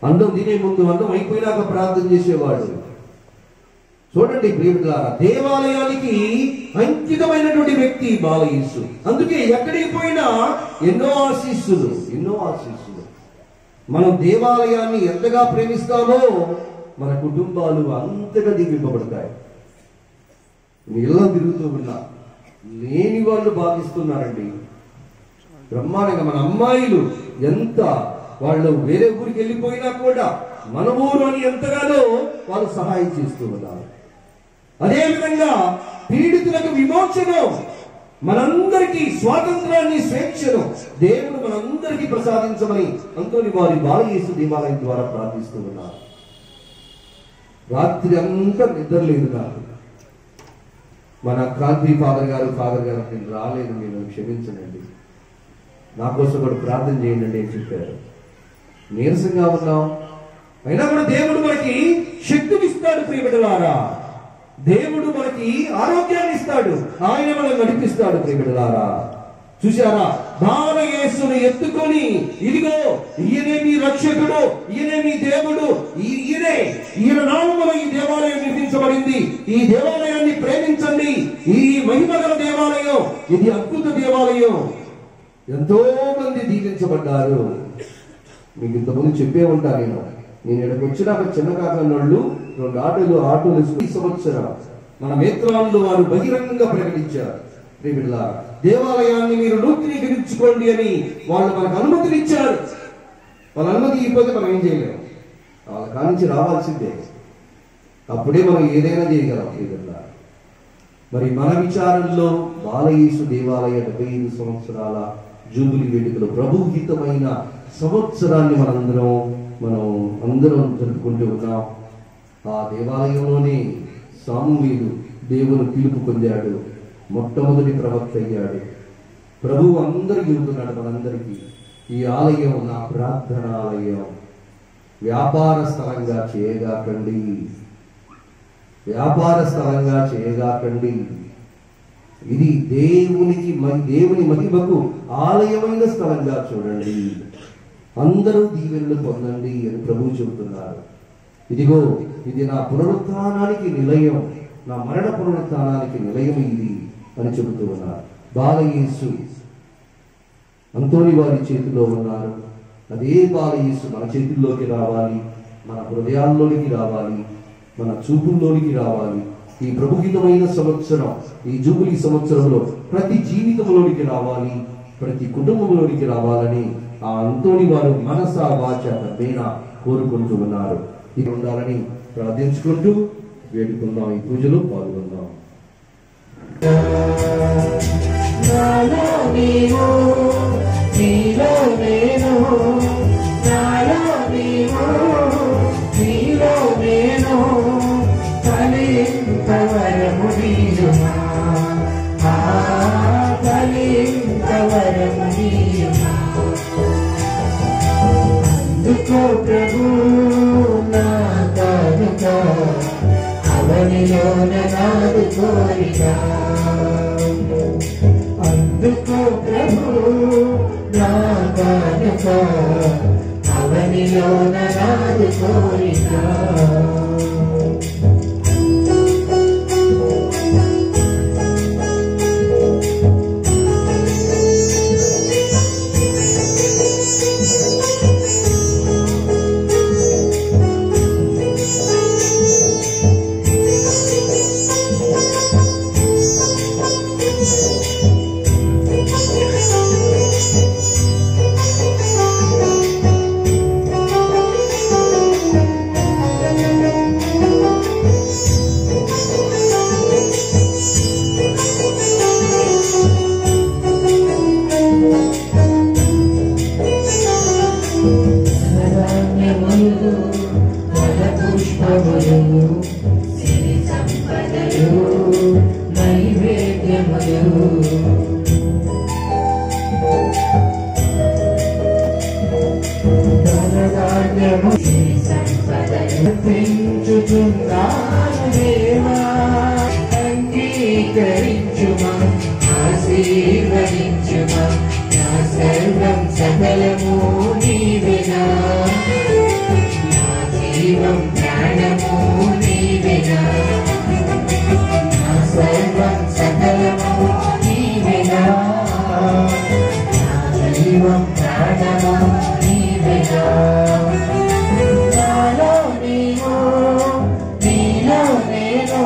అన్నం తినే ముందు, అన్నం అయిపోయినాక ప్రార్థన చేసేవాడు. చూడండి ప్రియమిత్రులారా, దేవాలయానికి అంకితమైనటువంటి వ్యక్తి బాలయేసు. అందుకే ఎక్కడికి పోయినా ఎన్నో ఆశీస్సులు, ఎన్నో ఆశీస్సులు. మనం దేవాలయాన్ని ఎంతగా ప్రేమిస్తామో మన కుటుంబాలు అంతగా దీవింపబడతాయి. ఇళ్ళ తిరుగుతూ ఉన్నా లేని వాళ్ళు బాధిస్తున్నారండి బ్రహ్మాండంగా. మన అమ్మాయిలు ఎంత, వాళ్ళు వేరే ఊరికి వెళ్ళిపోయినా కూడా మన ఊరు అని ఎంతగానో వాళ్ళు సహాయం చేస్తూ ఉన్నారు. అదేవిధంగా పీడితులకు విమోచనం, మనందరికీ స్వాతంత్రాన్ని, స్వేచ్ఛను దేవుడు మనందరికీ ప్రసాదించమని అంతోని వారి బాలయేసు దేవాలయం ద్వారా ప్రార్థిస్తూ ఉన్నారు. రాత్రి అంతా నిద్ర లేదు నాకు. మన క్రాంతి ఫాదర్ గారు నేను రాలేదు, మీరు క్షమించనండి. నా కోసం కూడా ప్రార్థన చేయండి అని చెప్పారు. నీరసంగా ఉన్నాం, అయినా కూడా దేవుడు మనకి శక్తిని ఇస్తాడు. ప్రియబిడ్డలారా, దేవుడు మనకి ఆరోగ్యాన్ని ఇస్తాడు, ఆయన మనం నడిపిస్తాడు. ప్రియబిడ్డలారా, చూశారా, బాలయేసును ఎత్తుకొని, ఇదిగో ఈయనే మీ రక్షకుడు, ఈయనే మీ దేవుడు, ఈయన నామములో ఈ దేవాలయం నిర్మించబడింది, ఈ దేవాలయాన్ని ప్రేమించండి, ఈ మహిమగల దేవాలయం, ఇది అద్భుత దేవాలయం. ఎంతో మంది దీవించబడ్డారు. మీకు ఇంతకుముందు చెప్పే ఉంటాను నేను ఇక్కడికి వచ్చినాక చిన్న కాకన్నోళ్ళు 2 ఆటోలు ఈ సంవత్సరం మన మేత్రాలు వారు బహిరంగంగా ప్రకటించారు. ప్రియబిడ్డలారా, దేవాలయాన్ని మీరు నూతనీకరించుకోండి అని వాళ్ళు మనకు అనుమతినిచ్చారు. వాళ్ళ అనుమతి ఇవ్వకపోతే మనం ఏం చేయలేము. వాళ్ళ కానించి రావాల్సిందే, అప్పుడే మనం ఏదైనా చేయగలం. ప్రియబిడ్డలారా, మరి మన విచారంలో బాలయేసు దేవాలయ 75 సంవత్సరాల జూబిలీ వేడుకలు, ప్రభుహితమైన సంవత్సరాన్ని మనం అందరం జరుపుకుంటూ ఉన్నాం. ఆ దేవాలయంలోనే సామువేలు దేవుని పిలుపు పొందాడు, మొట్టమొదటి ప్రవక్త అయ్యాడు. ప్రభువు అందరికి చెబుతున్నాడు మనందరికీ, ఈ ఆలయం నా ప్రార్థనాలయం, వ్యాపార స్థలంగా చేయగాకండి, వ్యాపార స్థలంగా చేయగాకండి. ఇది దేవుని మహిమకు ఆలయమైన స్థలంగా చూడండి, అందరూ దీవెనలు పొందండి అని ప్రభువు చెబుతున్నారు. ఇదిగో ఇది నా పునరుత్థానానికి నిలయం, నా మరణ పునరుత్థానానికి నిలయం ఇది అని చెబుతూ ఉన్నారు. బాలయేసు అంతోని వారి చేతిలో ఉన్నారు. అదే బాలయేసు మన చేతుల్లోకి రావాలి, మన హృదయాల్లోనికి రావాలి, మన చూపుల్లోనికి రావాలి. ఈ ప్రభుహితమైన సంవత్సరం, ఈ జూబిలీ సంవత్సరంలో ప్రతి జీవితంలోనికి రావాలి, ప్రతి కుటుంబంలోనికి రావాలని ఆ అంతోని వారు మనసా వాచ కర్మేణ కోరుకుంటూ ఉన్నారు. ఇది ఉండాలని ప్రార్థించుకుంటూ వేడుకుందాం, ఈ పూజలో పాల్గొందాం. నాలో నీవు, నీలో నేను, నాలో నీవు, నీలో నేను, ఫలింపవరము నీయుమా, ఫలింపవరము నీయుమా. అందుకో ప్రభు నా కానుక, అవనిలోన నాదు కోరిక. అందుకో ప్రభు నా కానుక, అవనిలోన నాదు కోరిక. అంగీకరించుమా, ఆశీర్వదించుమా, నా సర్వం సకలము నీవేనా, నా జీవం ప్రాణము నీవేనా, నా సర్వం సకలము నీవేనా, నా జీవం ప్రాణము నీవేనా. నాలో నీవు, నీలో నేను,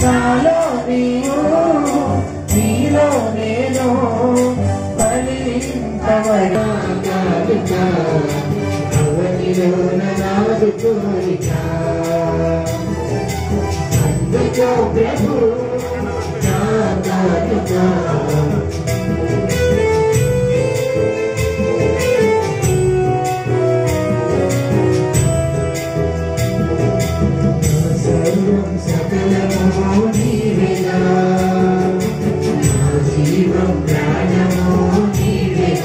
నాలో నీవు, నీలో నేను, ఫలింపవరము కానుక, అవనిలోన నాదు కోరిక. అందుకో ప్రభు నా కానుక, సర్వం సకలము నీవేనా, నా జీవం ప్రాణము నీవేనా.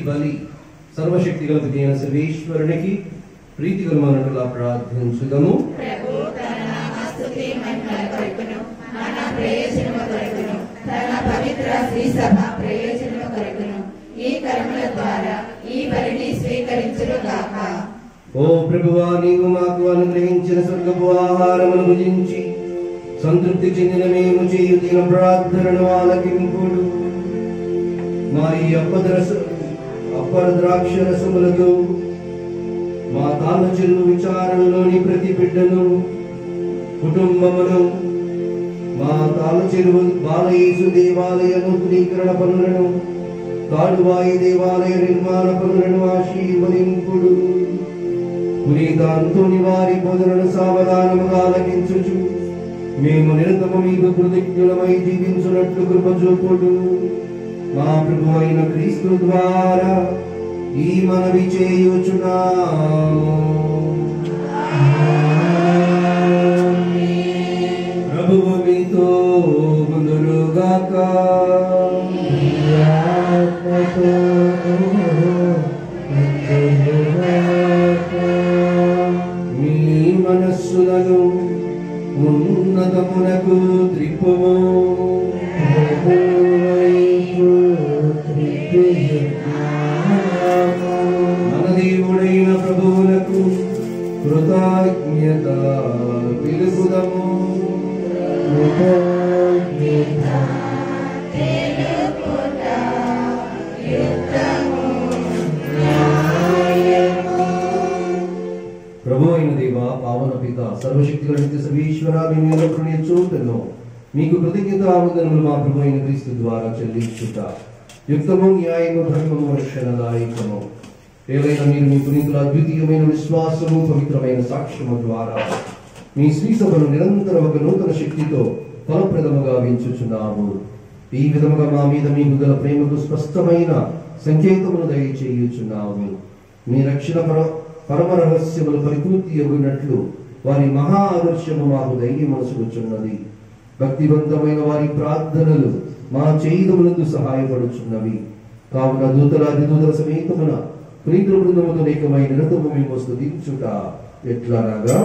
బలి సర్వశక్తి గల పితైన సర్వేశ్వరునికి ప్రీతిగా మనలా ప్రార్థించుదాము. మన ప్రయోజనము కొరకును తన పవిత్ర శ్రీ సభ ప్రయోజనము కొరకును ఈ కర్మల ద్వారా ఈ బలిని స్వీకరించును గాక. ఓ ప్రభువా, నీవు మాకు అనుగ్రహించిన స్వర్గపు ఆహారమును భుజించి సంతృప్తి చెందిన మేము చేయు దీన ప్రార్థనను ఆలకింపుడు. మా ఈ అప్పర ద్రాక్ష రసములతో మా తాళ్ళ చెరువు విచారణలోని ప్రతి బిడ్డను కుటుంబమును మా తాళ్ళ చెరువు బాలయేసు దేవాలయ నూతనీకరణ పనులను తాడువాయి దేవాలయ నిర్మాణ పనులను ఆశీర్వదింపుడు. పునీత అంతోని వారి బోధనను సావధానముగా ఆలకించుచు మేము నిరంతరము మీకు కృతజ్ఞులమై జీవించున్నట్లు కృప చూపుడు. మా ప్రభు అయిన క్రీస్తు ద్వారా ఈ మనవి చేయుచున్నాము. ప్రభువు మీతో ఉండునుగాక. మీ మనస్సులను ఉన్నతమునకు త్రిప్పుము. మన దేవుడైన ప్రభువులకు కృతజ్ఞత తెలుపుదము. ప్రభు అయిన దేవ, పావన పిత, సర్వశక్తి గల నిత్య సర్వేశ్వర, చూపును మీకు కృతజ్ఞత ఆనందములు మా ప్రభు అయిన క్రీస్తు ద్వారా చెల్లించుట యుక్తము, న్యాయము, ధర్మము, రక్షణదాయకము. ఏదైనా మీరు మీ పునీతుల అద్వితీయమైన విశ్వాసము, పవిత్రమైన సాక్ష్యము ద్వారా మీ శ్రీ సభను నిరంతరం ఒక నూతన శక్తితో ఫలప్రదముగా వించుచున్నాము. ఈ విధముగా మా మీద మీకు గల ప్రేమకు స్పష్టమైన సంకేతమును దయచేయుచున్నాము. మీ రక్షణ పరమ రహస్యములు పరిపూర్తి అగునట్లు వారి మహా ఆదర్శము మాకు ధైర్యమనసుకుచున్నది. భక్తివంతమైన వారి ప్రార్థనలు మా చేయుదములందు సహాయపడుచున్నవి. కావున దూతల సమేతమున పునీతుల బృందముతో ఏకమై నిరతము మేము స్తుతించుట ఎట్లనగా,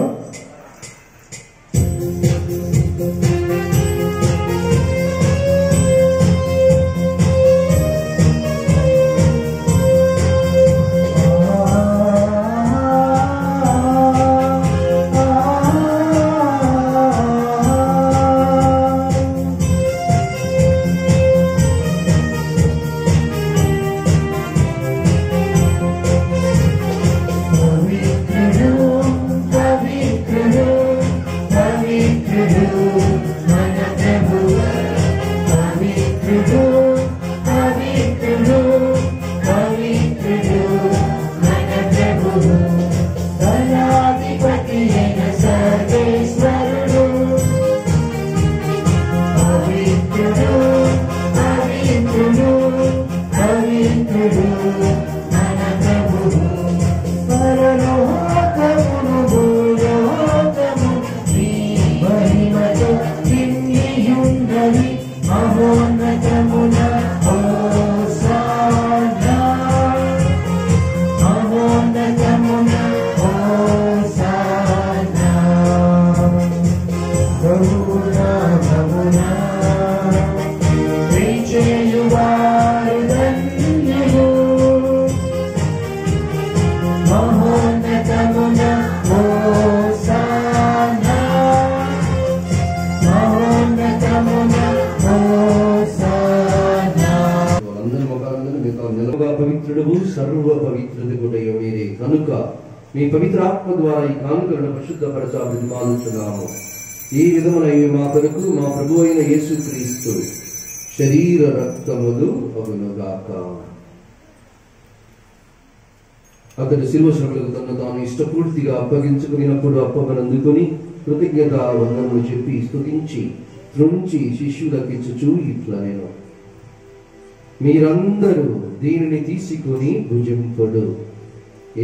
పవిత్రుడు సర్వ పవిత్రత కూడా మీరే కనుక మీ పవిత్ర ఆత్మ ద్వారా ఈ కానుకలను పరిశుద్ధపరచ ప్రతిపాదించున్నాము. ఈ విధమున మా కొరకు మా ప్రభు అయిన యేసుక్రీస్తు శరీర రక్తములు అగునుగాక. అతడు శిలువ శ్రమలకు తను తాను ఇష్టపూర్తిగా అప్పగించుకున్నప్పుడు అప్పమనందుకొని కృతజ్ఞత వందనములు చెప్పి స్తుతించి త్రుంచి శిష్యులకిచ్చుచూ ఇట్లా నేను, మీరందరూ దీనిని తీసుకొని భుజింపుడు.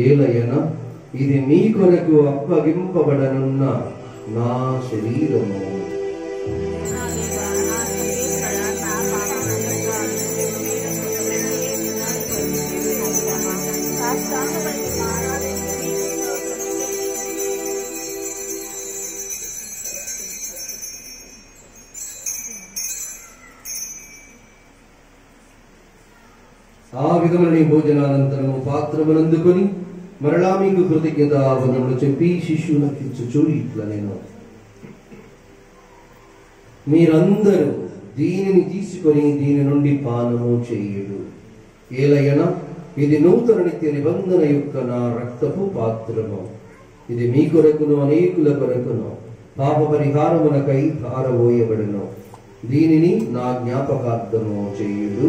ఏలయన ఇది మీ కొరకు అప్పగింపబడనున్న నా శరీరము. ఆ విధములని భోజనానంతరము పాత్రమునందుకొని మరలా మీకు కృతజ్ఞతావందనములు చెప్పి శిష్యులకు ఇచ్చుచు ఇట్లా నేను, మీరందరూ దీనిని తీసుకొని దీని నుండి పానము చేయుడు. ఏలయన ఇది నూతన నిత్య నిబంధన యొక్క నా రక్తపు పాత్రము. ఇది మీ కొరకును అనేకుల కొరకును పాప పరిహారమునకై పారబోయబడును. దీనిని నా జ్ఞాపకార్థము చేయుడు.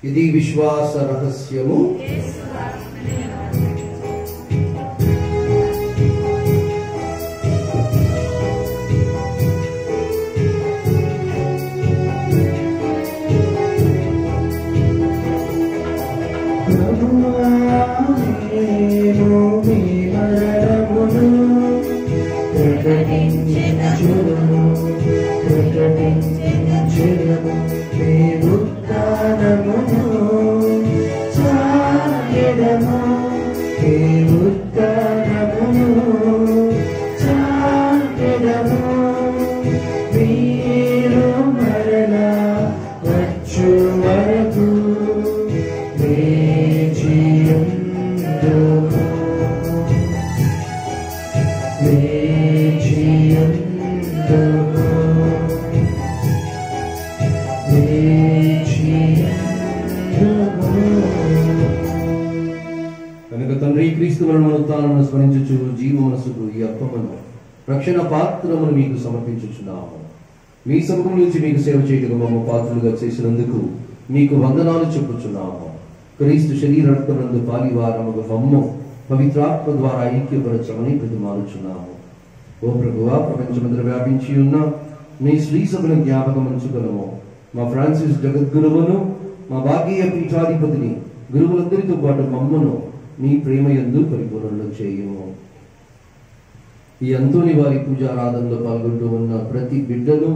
ఇది విశ్వాస రహస్యము. కనుక తండ్రి క్రీస్తు మరణోత్థానమును స్మరించుచు జీవమనసుకు ఈ అప్పమును రక్షణ పాత్రమును మీకు సమర్పించుచున్నాము. మీ సముఖం నుంచి మీకు సేవ చేయటకు మమ్మ పాత్రలుగా చేసినందుకు మీకు వందనాలు చెప్పుచున్నాము. క్రీస్తు శరీర రక్తమునందు పాలివారముగా మమ్ము పవిత్రాత్మ ద్వారా ఐక్యపరచమని ప్రతిమాలుచున్నాము. ఓ ప్రభువా, ప్రపంచమంతటా వ్యాపించి ఉన్న మీ శ్రీ సభను జ్ఞాపకం ఉంచుకొనుము. మా ఫ్రాన్సిస్ జగద్గురువును, మా భాగ్య పీఠాధిపతిని, గురువులందరితో పాటు మమ్మను మీ ప్రేమయందు పరిపూర్ణులు చేయుము. ఈ అంతోని వారి పూజారాధనలో పాల్గొంటూ ఉన్న ప్రతి బిడ్డను,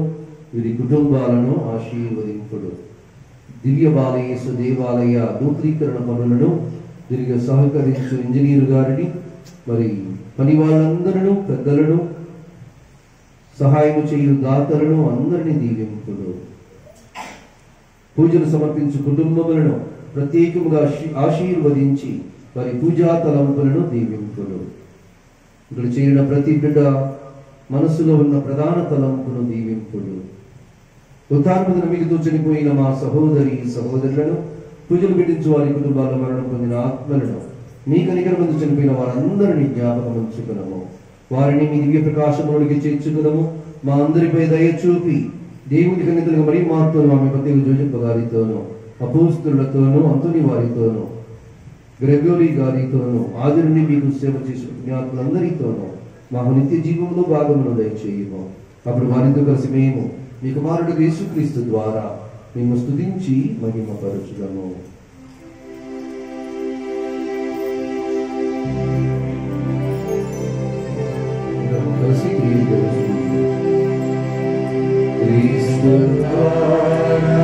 వీరి కుటుంబాలను ఆశీర్వదింపుడు. దివ్య బాలయేసు దేవాలయ నూతనీకరణ పనులను తిరిగి సహకరించు ఇంజనీరు గారిని, మరి పని వాళ్ళందరూ, పెద్దలను, సహాయము చేయు దాతలను అందరినీ దీవింపుడు. పూజలు సమర్పించు కుటుంబములను ప్రత్యేకముగా ఆశీర్వదించి వారి పూజా తలంపులను దీవింపుడు. ఇక్కడ చేరిన ప్రతి బిడ్డ మనసులో ఉన్న ప్రధాన తలంపును దీవింపుడు. ఉత్థానపదిన మిగుతూ చనిపోయిన మా సహోదరి సహోదరులను, పూజలు పెట్టించు వారి కుటుంబాల్లో మరణం పొందిన ఆత్మలను, మీ కనికర మందు చనిపోయిన వారందరినీ జ్ఞాపకం ఉంచుకునము. వారిని మీ దివ్య ప్రకాశములోనికి చేర్చుకునము. మా అందరిపై దయ చూపి దేవుని కన్నికలుగా మరీ మాతోను, ఆమె పతిగా జోజప్ప గారితోనూ, అపోస్తులతోనూ, అంతోని వారితోనూ, గ్రెగోరీ గారితోనూ, ఆది నుండి మీకు సేవ చేసిన పుణ్యాత్ములందరితోనూ మాకు నిత్య జీవంలో భాగమును దయచేయము. అప్పుడు వారితో కలిసి మేము మీ కుమారుడు యేసుక్రీస్తు ద్వారా మేము స్తుతించి మహిమపరచుదము. కలిసి క్రీస్తు ద్వారా,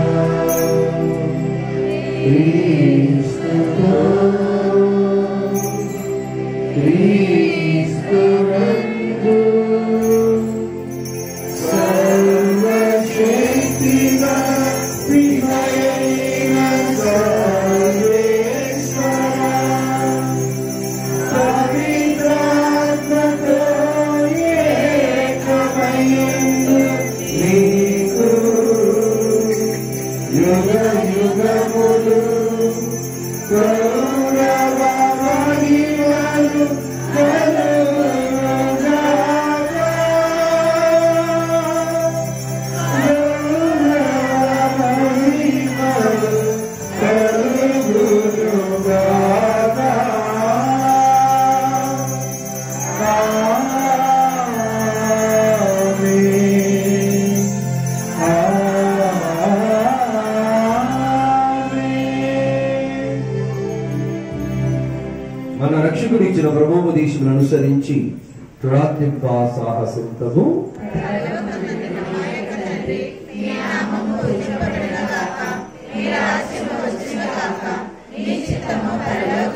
క్రీస్తునందు సర్వశక్తిగా వినయైన సర్వేశ్వరా, పవిత్రాత్మతో ఏకమయ్యుండు నీకు యుగ యుగములు గౌరవ మహిమలు కలుగుగాక. గౌరవ మహిమలు కలుగుగాక. మన రక్షకుడు ఇచ్చిన బ్రహ్మోపదేశములను అనుసరించి ప్రార్థింప సాహసింతము.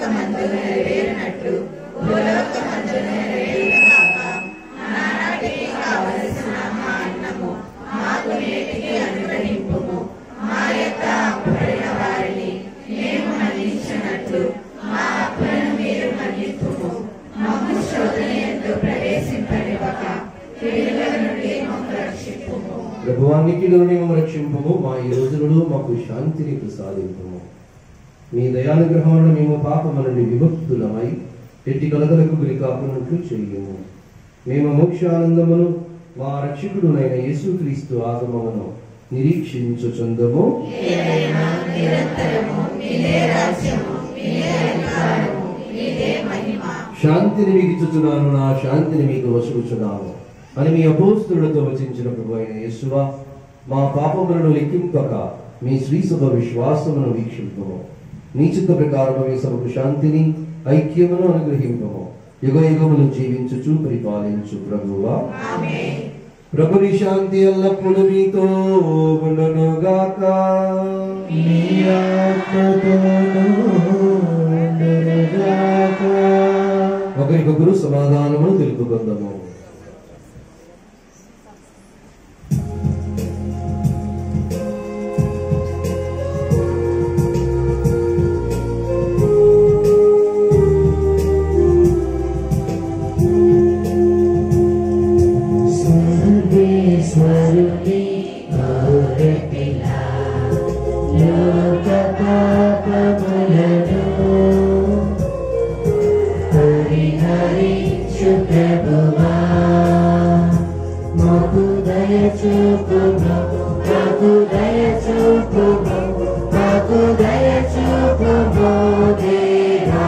పరలోకమందు నెరవేరినట్లు భూలోకమందు నెరవేరుగాక. నానాటికి కావలసిన మా అన్నము మాకు నేటికి అనుగ్రహింపుము. మా యొక్క అప్పుడైన వారిని మేము మన్నించినట్లు మా అప్పులను మీరు మన్నింపుము. మమ్ము శోధనయందు ప్రవేశింపనివ్వక కీడుల నుండి మమ్ము రక్షింపుము. ప్రభువానికి మేము రక్షింపము. మా ఈ రోజులలో మాకు శాంతిని ప్రసాదింపము. మీ దయానుగ్రహములను మేము పాపము నుండి విముక్తులమై ఎట్టి కలగలకు గురి కాకున్నట్లు చెయ్యము. మేము మోక్షానందమును మా రక్షకుడునైన యేసుక్రీస్తు ఆగమమును నిరీక్షించుచుందము. శాంతిని మీకు ఇచ్చుచున్నాను, నా శాంతిని మీకు వసుకుచున్నాను అని మీ అపోస్తలులతో వచించిన ప్రభు అయిన యేసువా, మా పాపములను లెక్కింపక మీ శ్రీసభ విశ్వాసమును వీక్షింపము. నీ చిత్త ప్రకారము మీ సభకు శాంతిని ఐక్యమును అనుగ్రహింపము. యుగ యుగములు జీవించుచు పరిపాలించు ప్రభువా. ప్రభుని శాంతి ఎల్లప్పుడూ మీతో ఉండునుగాక. ఒకరికొకరు సమాధానమును తెలుపుకుందాము. స్వరుని గోరెపిల్ల లోక పాపములను పరిహరించు ప్రభువా, మాకు దయ చూపుము, మాకు దయ చూపుము, మాకు దయ చూపుము దేవా.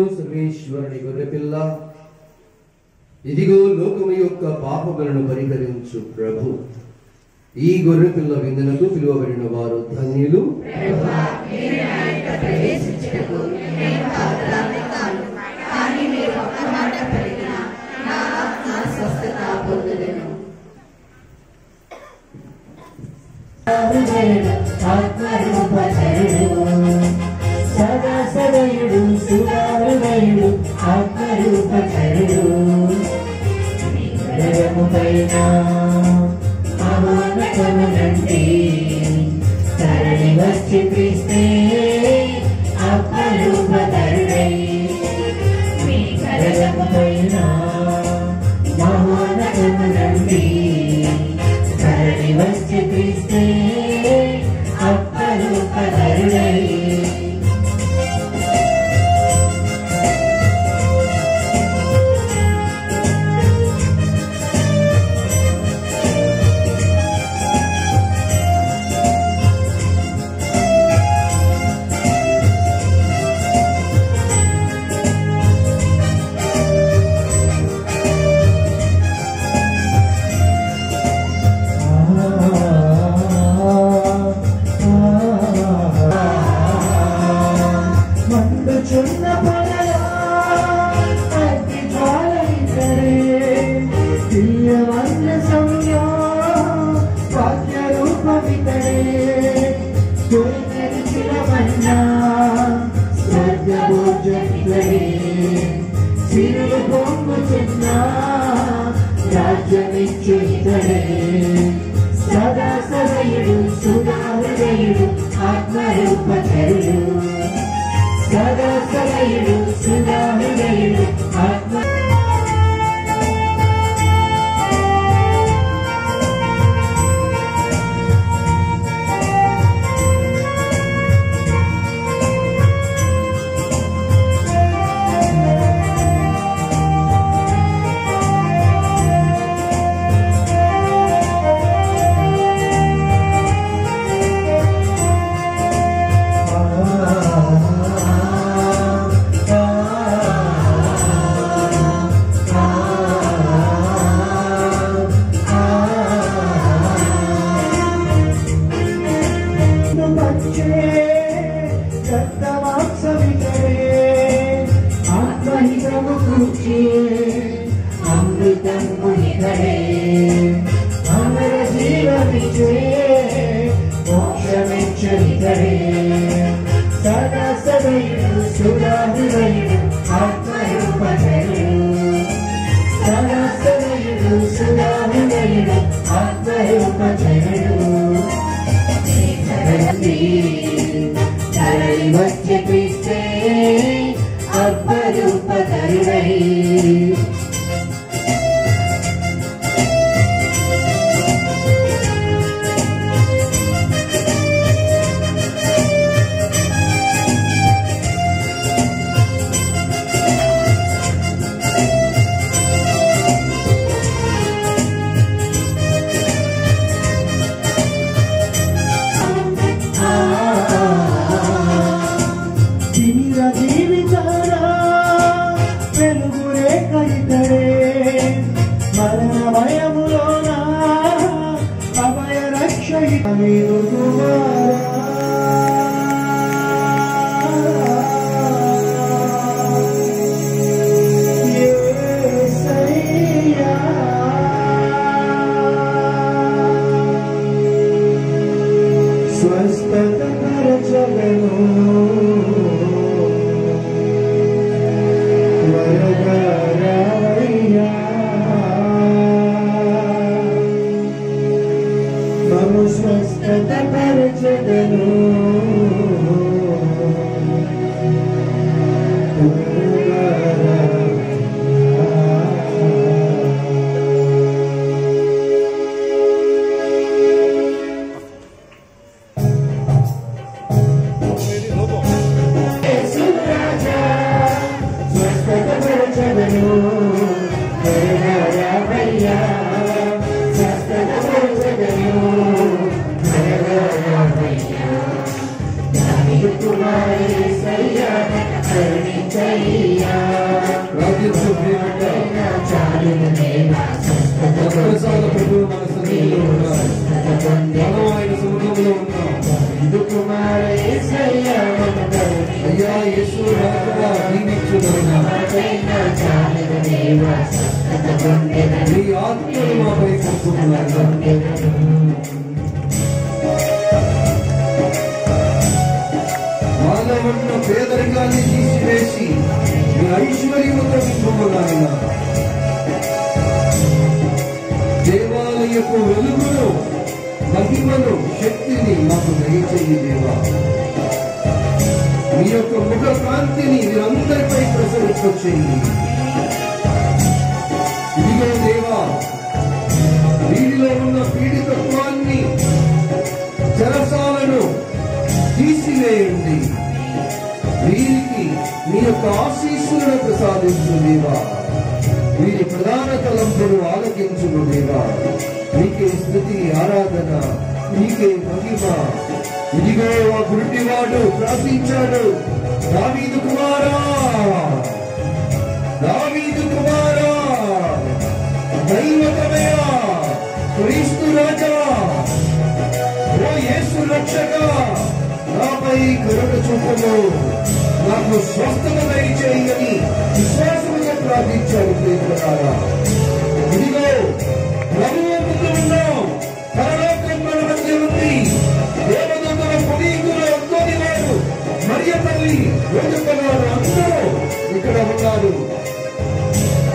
సర్వేశ్వరుని గొర్రెపిల్ల, ఇదిగో లోకము యొక్క పాపములను పరిహరించు ప్రభు. ఈ గొర్రెపిల్ల విందునకు పిలువబడిన వారు ధన్యులు. సదాసదయుడు సుధారుడు ఆత్మరూపచరుడు పైన మహోన్నతమునండి తరలి వచ్చి క్రీస్తే ఆత్మరూపధరుడై మీ కరము పైన మహోన్నతమునండి తరలి వచ్చి క్రీస్తే ఆత్మరూపధరుడై. పేదరికాన్ని తీసివేసి మీ ఐశ్వర్యముతో నింపుకున్నాయన. దేవాలయపు వెలుగును, మహిమను, శక్తిని మాకు దయచేయి దేవా. మీ యొక్క ముఖ కాంతిని వీరందరిపై ప్రసరింపచేయండి. ఇదిగో దేవా, వీరిలో ఉన్న పీడితత్వాన్ని, చెరసాలను తీసివేయండి. వీరికి మీ యొక్క ఆశీస్సులను ప్రసాదించు దేవా. వీరి ప్రధాన తలంపును ఆలకించును దేవా. నీకే స్తుతి, ఆరాధన, నీకే మహిమ. ఇదిగో ఆ గుడ్డివాడు ప్రార్థించాడు, దావీదు కుమారా, దావీదు కుమారా, దైవతమయ క్రీస్తు రాజా, ఓ యేసు రక్షక, నాపై కరుణ చూపుము, నాకు స్వస్థత దయచేయని విశ్వాసముగా ప్రార్థించాడు ప్రియకులారా. ఇదిగో ప్రభువు ముందు ఉన్నాం, పరలోకం మన మధ్య ఉంది. దేవదూతల పునీకులు అంతోని వారు, మరియ తల్లి, రోజుకున్నారు, అందరూ ఇక్కడ ఉన్నారు.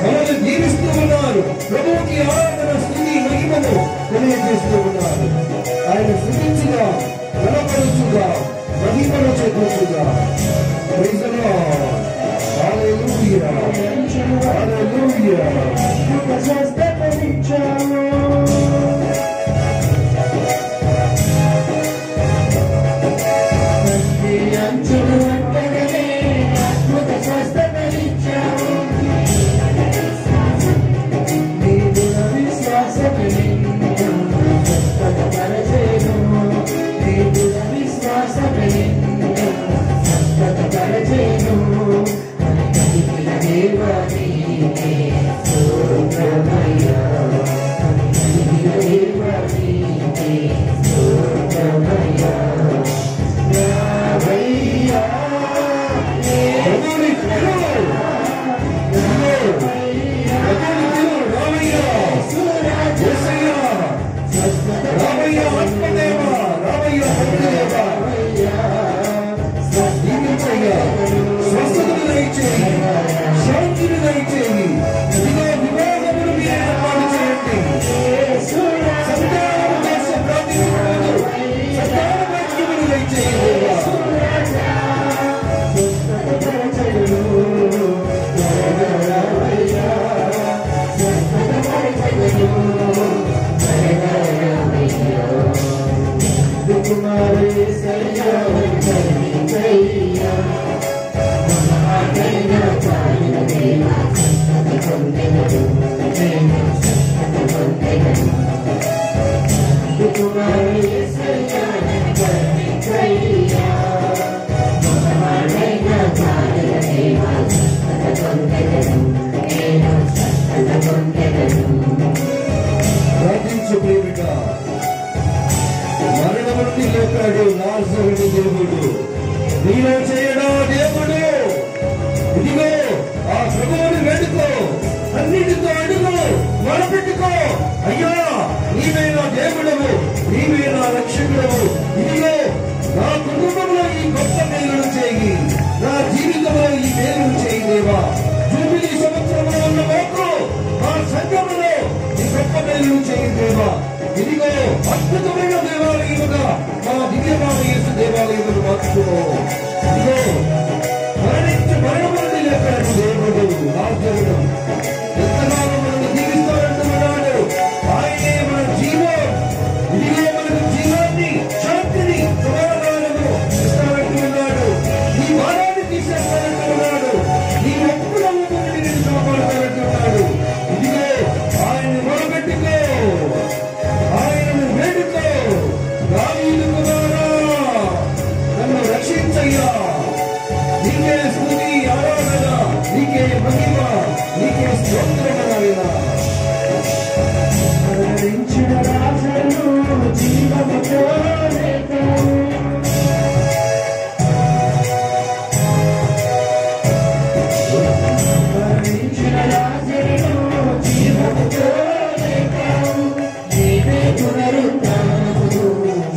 మనల్ని జీవిస్తూ ఉన్నారు. ప్రభువుకి ఆరాధన, స్తుతి, మహిమను తెలియజేస్తూ ఉన్నారు. ఆయన స్తుతించుగా, బలపరుచుగా, మహిమను చెప్పుగా. Praise the Lord. Hallelujah. Hallelujah. నుండి లేపాడు లాజరుని దేవుడు. నీలో చేయడా దేవుడు? ఇదిగో ఆ ప్రభువుని వేడుకో, అన్నిటితో అడుగు, మొరపెట్టుకో. అయ్యా, నీవే నా దేవుడవు, నీవే నా రక్షకుడవు. ఇదిగో నా కుటుంబంలో ఈ గొప్ప మేలును చేయి, నా జీవితంలో ఈ మేలును చేయి దేవా. జూబిలీ సంవత్సరంలో ఉన్న మాకు మా సంఘములో ఈ గొప్ప మేలును చేయి దేవా. ఇదిగో అద్భుతమైన దేవాలయముగా మా దివ్యమైన యేసు దేవాలయమును మార్చుకో. ఇదిగో మరణముంది లేపాడు దేవుడు లాజరును. ఎంతకాలం మనకు జీవిస్తాడంటున్నాడు. ఆయనే మన జీవం. ఇదిగో మనకు జీవాన్ని, శాంతిని, సమాధానము ఇస్తానంటున్నాడు. ఈ వారాన్ని తీసేస్తానంటున్నాడు. ఈ ఒప్పులను నుండి నేను కాపాడుతానంటున్నాడు. ఇదిగో ఆయన్ని మొరపెట్టుకో, ఆయనను వేడుకో. దావీదు కుమారా, నన్ను రక్షించయ్యా. నీకే స్తుతి, ఆరాధన, నీకే మహిమ, నీకే స్తోత్రమైన మరణించిన రాజును జీవముతో లేపావు. మరణించిన రాజును జీవముతో లేపావు. నీవే పునరుత్థానమును,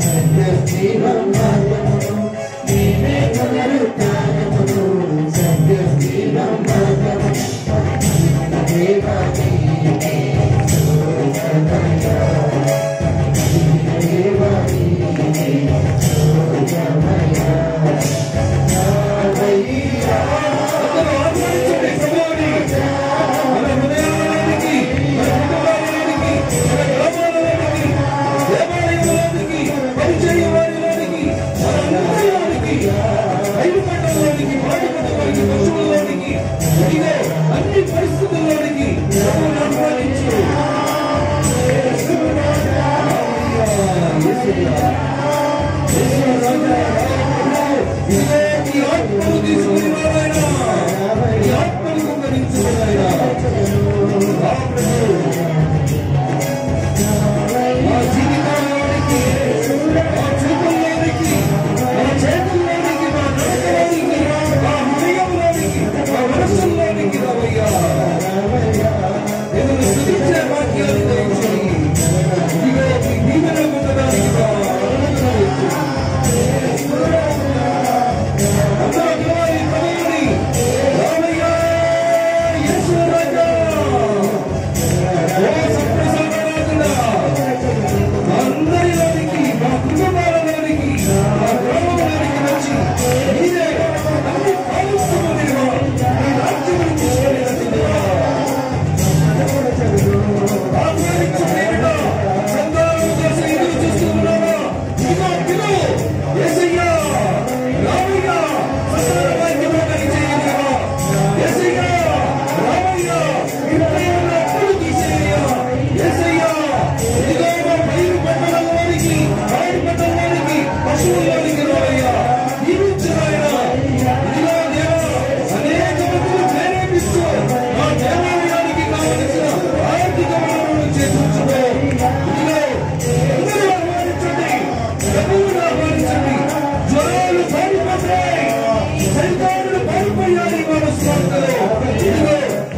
సత్య జీవం మార్గమును. నీవే పునరుత్థానమును, సత్య జీవం మార్గమును. దేవా నీవే సోదరమయ్యా, దేవా నీవే సోదరమయ్యా. అందరూ ఆహ్వానించండి ప్రభువుని. మన హృదయాలలోనికి, మన కుటుంబాలలోనికి, మన గ్రామాలలోనికి, దేవాలయంలోనికి, పరిచర్య వారిలోనికి, మన హృదయాలలోనికి, రైలు పట్టణంలోనికి, మాడిపట్టణంలోనికి, పశువుల్లోనికి, ఇదిగో అన్ని పరిస్థితుల్లోనికి ప్రభువుని ఆహ్వానించు. ఇదిగో ఈ ఆత్మను తీసుకుని రావాయనా, ఈ ఆత్మను కుమ్మరించుకున్నాయనా. మా జీవితాల్లోనికి, మా చూపుల్లోనికి, మా చేతుల్లోనికి, మా నడకలోనికి, మా హృదయంలోనికి, మా మనస్సుల్లోనికి రావయ్యా. నేను స్తుతించే వాక్యాలు దయచేయి. ఇదిగో మీ దీవెన పొందడానికి అందరూ గ్లోరీ ప్రభువుని. రామయ్యా, యేసు రాజా, ఓ సత్ప్రసాదనాథుడా, అందరిలోనికి, మా కుటుంబాలలోనికి, మా గ్రామంలోనికి వచ్చి నీవే అన్ని పాలిస్తున్న దేవా, నీ రాజ్యమును తీసుకెళ్ళినట్టుగా ఆహ్వానించు దేవుడా. సంతానం కోసం ఎదురు చూస్తున్నావా? ఇదిగో పిలు, యేసయ్యా, రామయ్యా, సంతాన భాగ్యము దయచేయగా. యేసయ్యా, రామయ్యా, ఇంట్లో ఉన్న అప్పులు తీసేయ్యా. యేసయ్యా, ఇదిగో మా పైరు పట్టణంలోనికి, మామిడి పట్టణంలోనికి, పశువుల్లోనికి రావయ్యా. దీవించు నాయనా. ఇదిగో దేవా, అనేక మందిని ప్రేరేపిస్తూ మా దేవాలయానికి కావలసిన ఆర్థిక వనరులను చేకూర్చుకో. ఇదిగో అందరూ ఆహ్వానించండి, ప్రభువును ఆహ్వానించండి. జ్వరాలు పారిపోతాయి, సైతానుడు పారిపోయాలి మన స్వార్థలో. ఇదిగో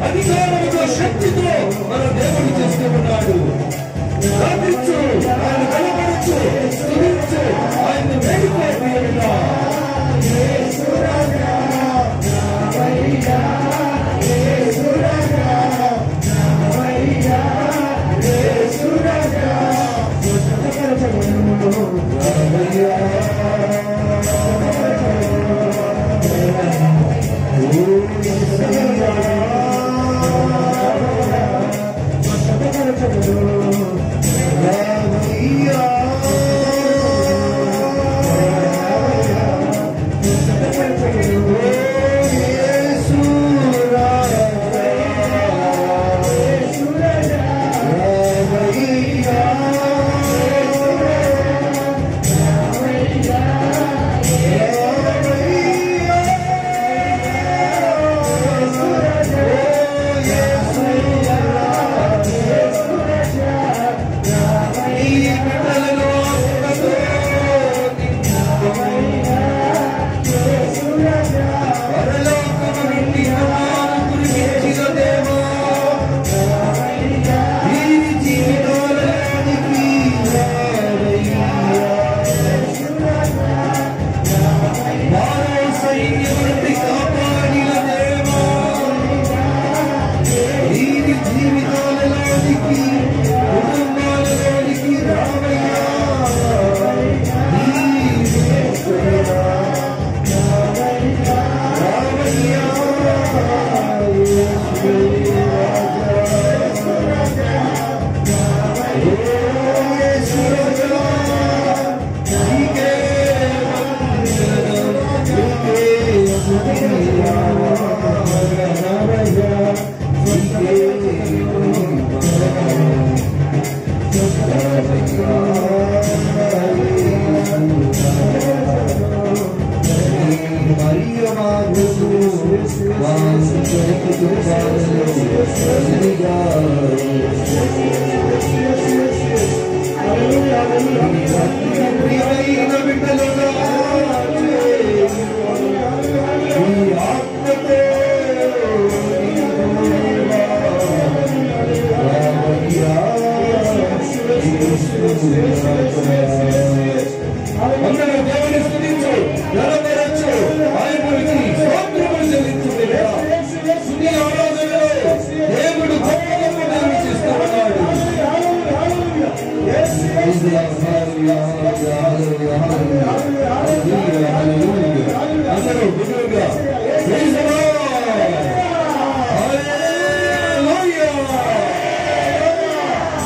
అధికారముతో, శక్తితో మన దేవుడు చేస్తూ ఉన్నాడు. ప్రార్థించు, ఆయన బలపరచు, స్తుతించు, ఆయన్ని వేడుకో ప్రియుడా. యేసు రాజా, రామయ్యా, యేసు రాజా, రామయ్యా, యేసు రాజా, రామయ్యా. ప్రియమైన బిడ్డలుగా ఈ ఆత్మతో అందరూ దేవుని స్తుతించు, గణపరచు, ఆయనకి స్తోత్రములు చెల్లించు. స్తుతి ఆరాధనలో దేవుడు గొప్ప గొప్ప దేవుడు చేస్తూ ఉన్నాడు. అందరూ గురువుగా ప్రైజ్ ది లార్డ్, హల్లెలూయా,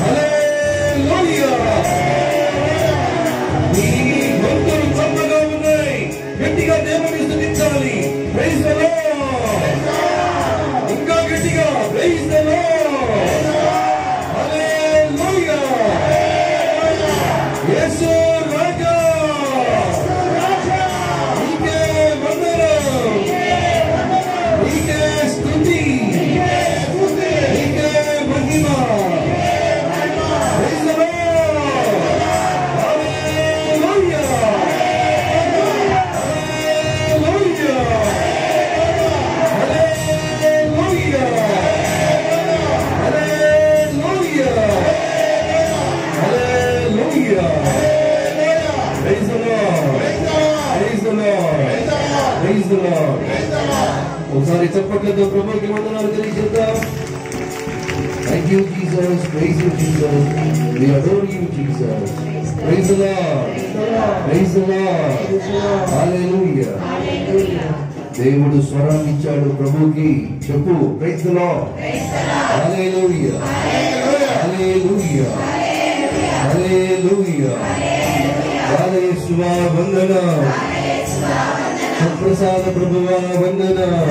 హల్లెలూయా. నీ గొంతులు చల్లగా ఉన్నాయి, గట్టిగా దేవుని స్తుతించాలి. ప్రైజ్ ది లార్డ్, ఇంకా గట్టిగా praise the lord, hallelujah. Yesu రాజా, నీకే వందనం, నీకే స్తుతి, నీకే మహిమ. Praise the lord, hallelujah, hallelujah, hallelujah, hallelujah, hallelujah. Praise the Lord, praise the Lord, praise the Lord. ఒకసారి చప్పట్లతో ప్రభువుకి వందనాలు తెలియజేద్దాం. Thank you Jesus, praise you Jesus, we adore you Jesus. Praise the Lord, praise the Lord, hallelujah. దేవుడు స్వరాన్ని ఇచ్చాడు ప్రభువుకి, చెప్పు praise the lord, hallelujah, hallelujah, హల్లెలూయా. యేసువా వందనం, సత్ప్రసాద ప్రభువా వందనం,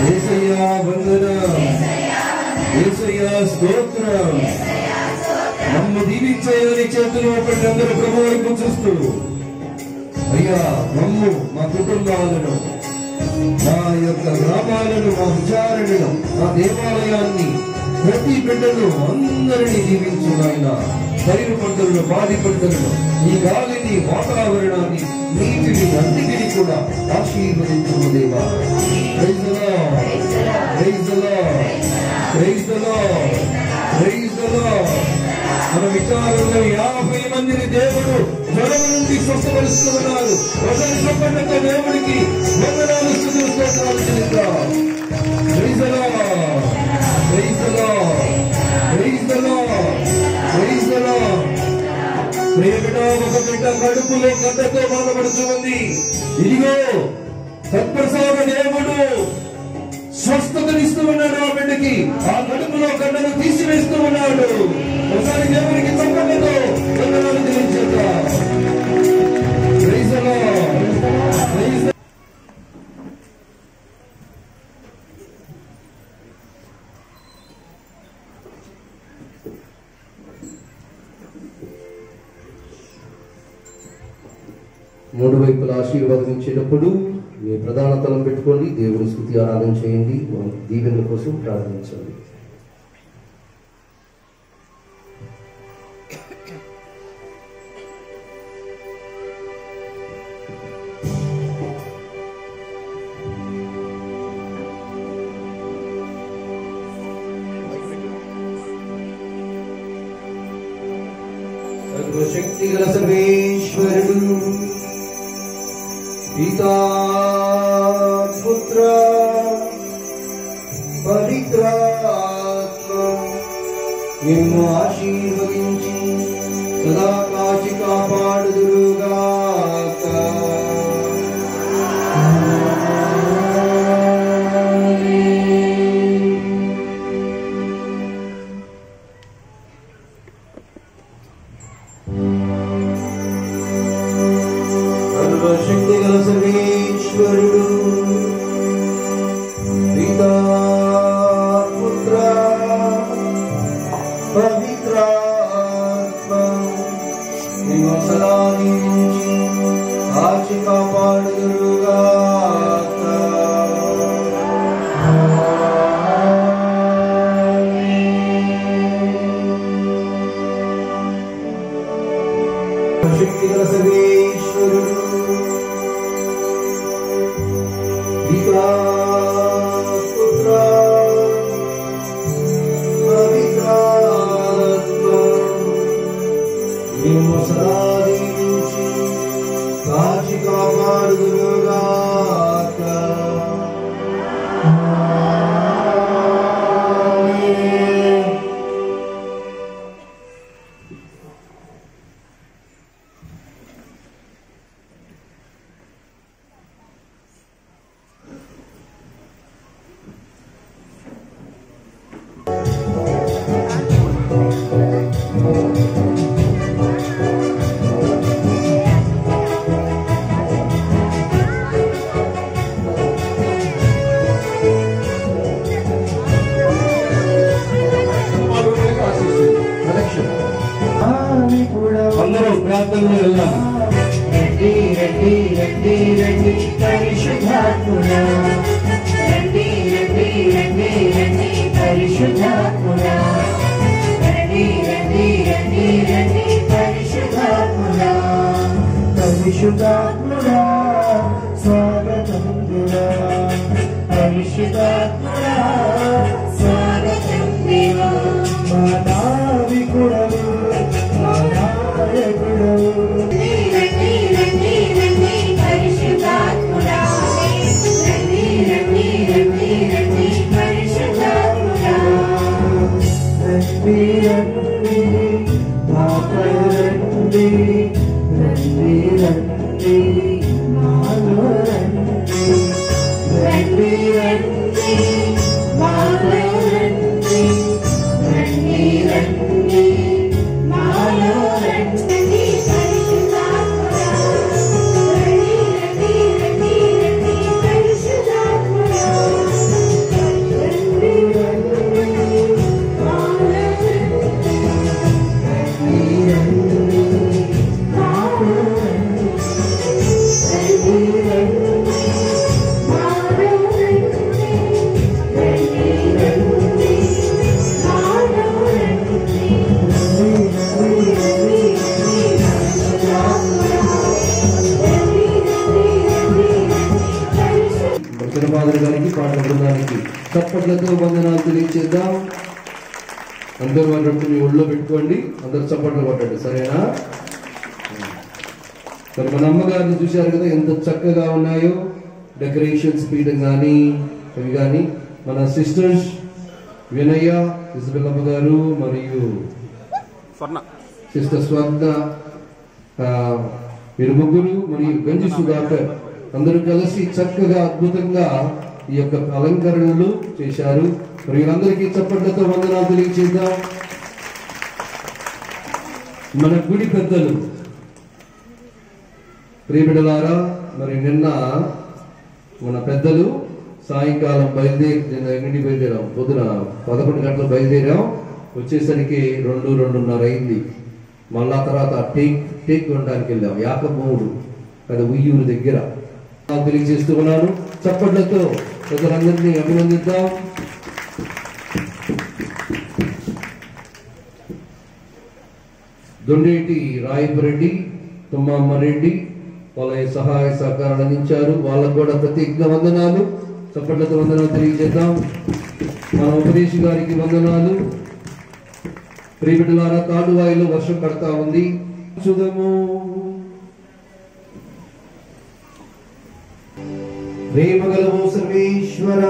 యేసయ్యా వందనం, యేసయ్యా స్తోత్రం. నన్ను దీవించేయని చేతులు ఒకటి అందరూ ప్రభు వైపు చూస్తూ, అయ్యా మమ్ము మా కుటుంబాలను, మా యొక్క గ్రామాలను, మా విచారణను, మా దేవాలయాన్ని, ప్రతి బిడ్డను అందరినీ దీవించు నాయన. పైరు పంటలను, పాడి పంటలను, ఈ గాలిని, వాతావరణాన్ని, నీటిని, అన్నిటిని కూడా ఆశీర్వదించు దేవా. Praise the lord, praise the lord, praise the lord, praise the lord. మన విచారంలో 50 మందిని దేవుడు జ్వరం నుండి స్వస్థపరుస్తున్నారు. ఒకరి చొప్పటితో దేవుడికి వందనాలు, స్తుతులు, స్తోత్రాలు చెల్లిద్దాం. Praise the lord, praise the lord, praise the lord, praise the Lord. ప్రియబిడ్డ, ఒక బిడ్డ కడుపులో గడ్డతో బాధపడుతుంది. ఇదిగో సత్ప్రసాద దేవుడు స్వస్థతనిస్తూ ఉన్నాడు. ఆ బిడ్డకి ఆ కడుపులో గడ్డను తీసివేస్తూ ఉన్నాడు. ఒకసారి దేవునికి చప్పట్లతో వందనాలు చెల్లించేద్దాం. Praise the lord, praise the మూడు వైపుల ఆశీర్వాదం ఇచ్చేటప్పుడు మీ ప్రధాన తలం పెట్టుకోండి. దేవుని స్తుతి ఆరాధన చేయండి. దీవెనల కోసం ప్రార్థించండి. సర్వశక్తి గల సర్వేశ్వరుడు, పితా పుత్ర పవిత్రాత్మ నిన్ను ఆశీర్వదించి సదా కాచి కాపాడుదురుగాక. సర్వశక్తి గల సర్వేశ్వరుడు, పితా పుత్ర పవిత్రాత్మ నిన్ను సదా నిలిచి కాచి కాపాడుదురుగాక. శక్తిగల సర్వేశ్వరుడు పితా పుత్ర పవిత్రాత్మ నిన్ను సదా దీవించి కాచి కాపాడుదురుగాక. అందరూ ప్రార్థనలో వెళ్దాం. రండి రండి రండి రండి పరిశుద్ధాత్ముడా, రండి రండి రండి రండి పరిశుద్ధాత్ముడా, రండి రండి రండి రండి పరిశుద్ధాత్ముడా, పరిశుద్ధాత్ముడా స్వాగతముడా, పరిశుద్ధాత్ముడా స్వాగతం దేవా, మా నావికుడవు మా నాయకుడవు. గారికి పాట బృందానికి చప్పట్లతో వందనాలు తెలియచేద్దాం. అందరూ అన్నట్టు మీ ఒళ్ళో పెట్టుకోండి, అందరు చప్పట్లు కొట్టండి, సరేనా? మరి మన అమ్మగారిని చూశారు కదా ఎంత చక్కగా ఉన్నాయో డెకరేషన్స్ పీఠం కానీ అవి కానీ. మన సిస్టర్స్ వినయ్య ఇజబెల్లమ్మ గారు మరియు సిస్టర్ స్వర్ణ వీరు ముగ్గురు మరియు గంజి సుధాకర్ అందరూ కలిసి చక్కగా అద్భుతంగా ఈ యొక్క అలంకరణలు చేశారు. మరి వీరందరికీ చప్పట్లతో వందనాలు తెలియచేద్దాం. మన గుడి పెద్దలు ప్రియబిడ్డలారా, మరి నిన్న మన పెద్దలు సాయంకాలం ఎన్నింటికి బయలుదేరాం, పొద్దున 11 గంటలకు బయలుదేరాం, వచ్చేసరికి 2-2:30 అయింది. మళ్ళా తర్వాత టేక్ కొనడానికి వెళ్ళాం, యాకమూరు అది ఉయ్యూరు దగ్గర. తెలియజేస్తూ ఉన్నాను. చప్పట్లతో ప్రజలందరినీ అభినందిద్దాం. దొండేటి రాయపురెడ్డి, తుమ్మమ్మారెడ్డి వాళ్ళ సహాయ సహకారాలు అందించారు. వాళ్ళకు కూడా ప్రత్యేకంగా వందనాలు. చప్పట్లతో వందనాలు తెలియజేద్దాం. మన ఉపదేశి గారికి వందనాలు. ప్రియబిడ్డలారా, తాడువాయిలో వర్షం పడతా ఉంది. చూద్దాము. ప్రేమగలము సర్వేశ్వర,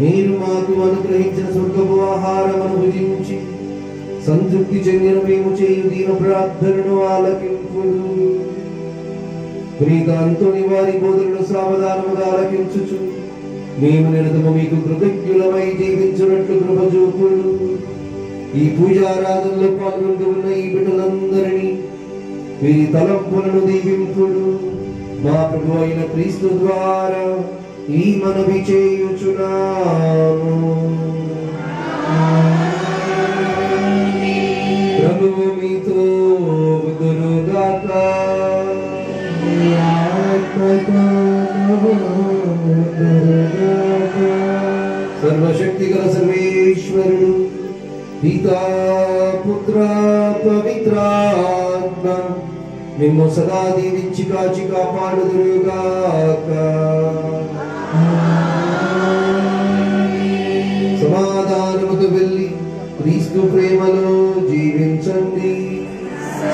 మీరు మాకు అనుగ్రహించిన స్వర్గపు ఆహారమును భుజించి సంతృప్తి చెందిన మేము చేయు దీన ప్రార్థనను ఆలకింపుడు. పునీత అంతోని వారి బోధనలు సావధానముగా ఆలకించుచు మేము నిరతము మీకు కృతజ్ఞులమై జీవించున్నట్లు కృప చూపుడు. ఈ పూజారాధనలో పాల్గొంటూ ఉన్న ఈ బిడ్డలందరినీ మీ తలంపులను దీవింపుడు. మా ప్రభు అయిన క్రీస్తు ద్వారా ఈ మనవి చేయుచున్నాము. ప్రభువు మీతో ఉండునుగాక. సర్వశక్తి గల సర్వేశ్వరుడు పితా పుత్ర పవిత్రాత్మ మిమ్ము సదా దీవించి కాచి కాపాడుదురుగాక. సమాధానముతో వెళ్ళి క్రీస్తు ప్రేమలో జీవించండి.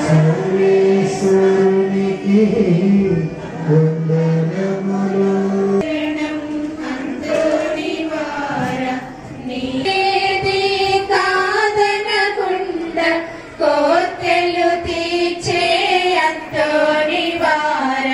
సర్వేశ్వరునికి వందనములు. కోర్కెలు తీర్చే అంతోని వార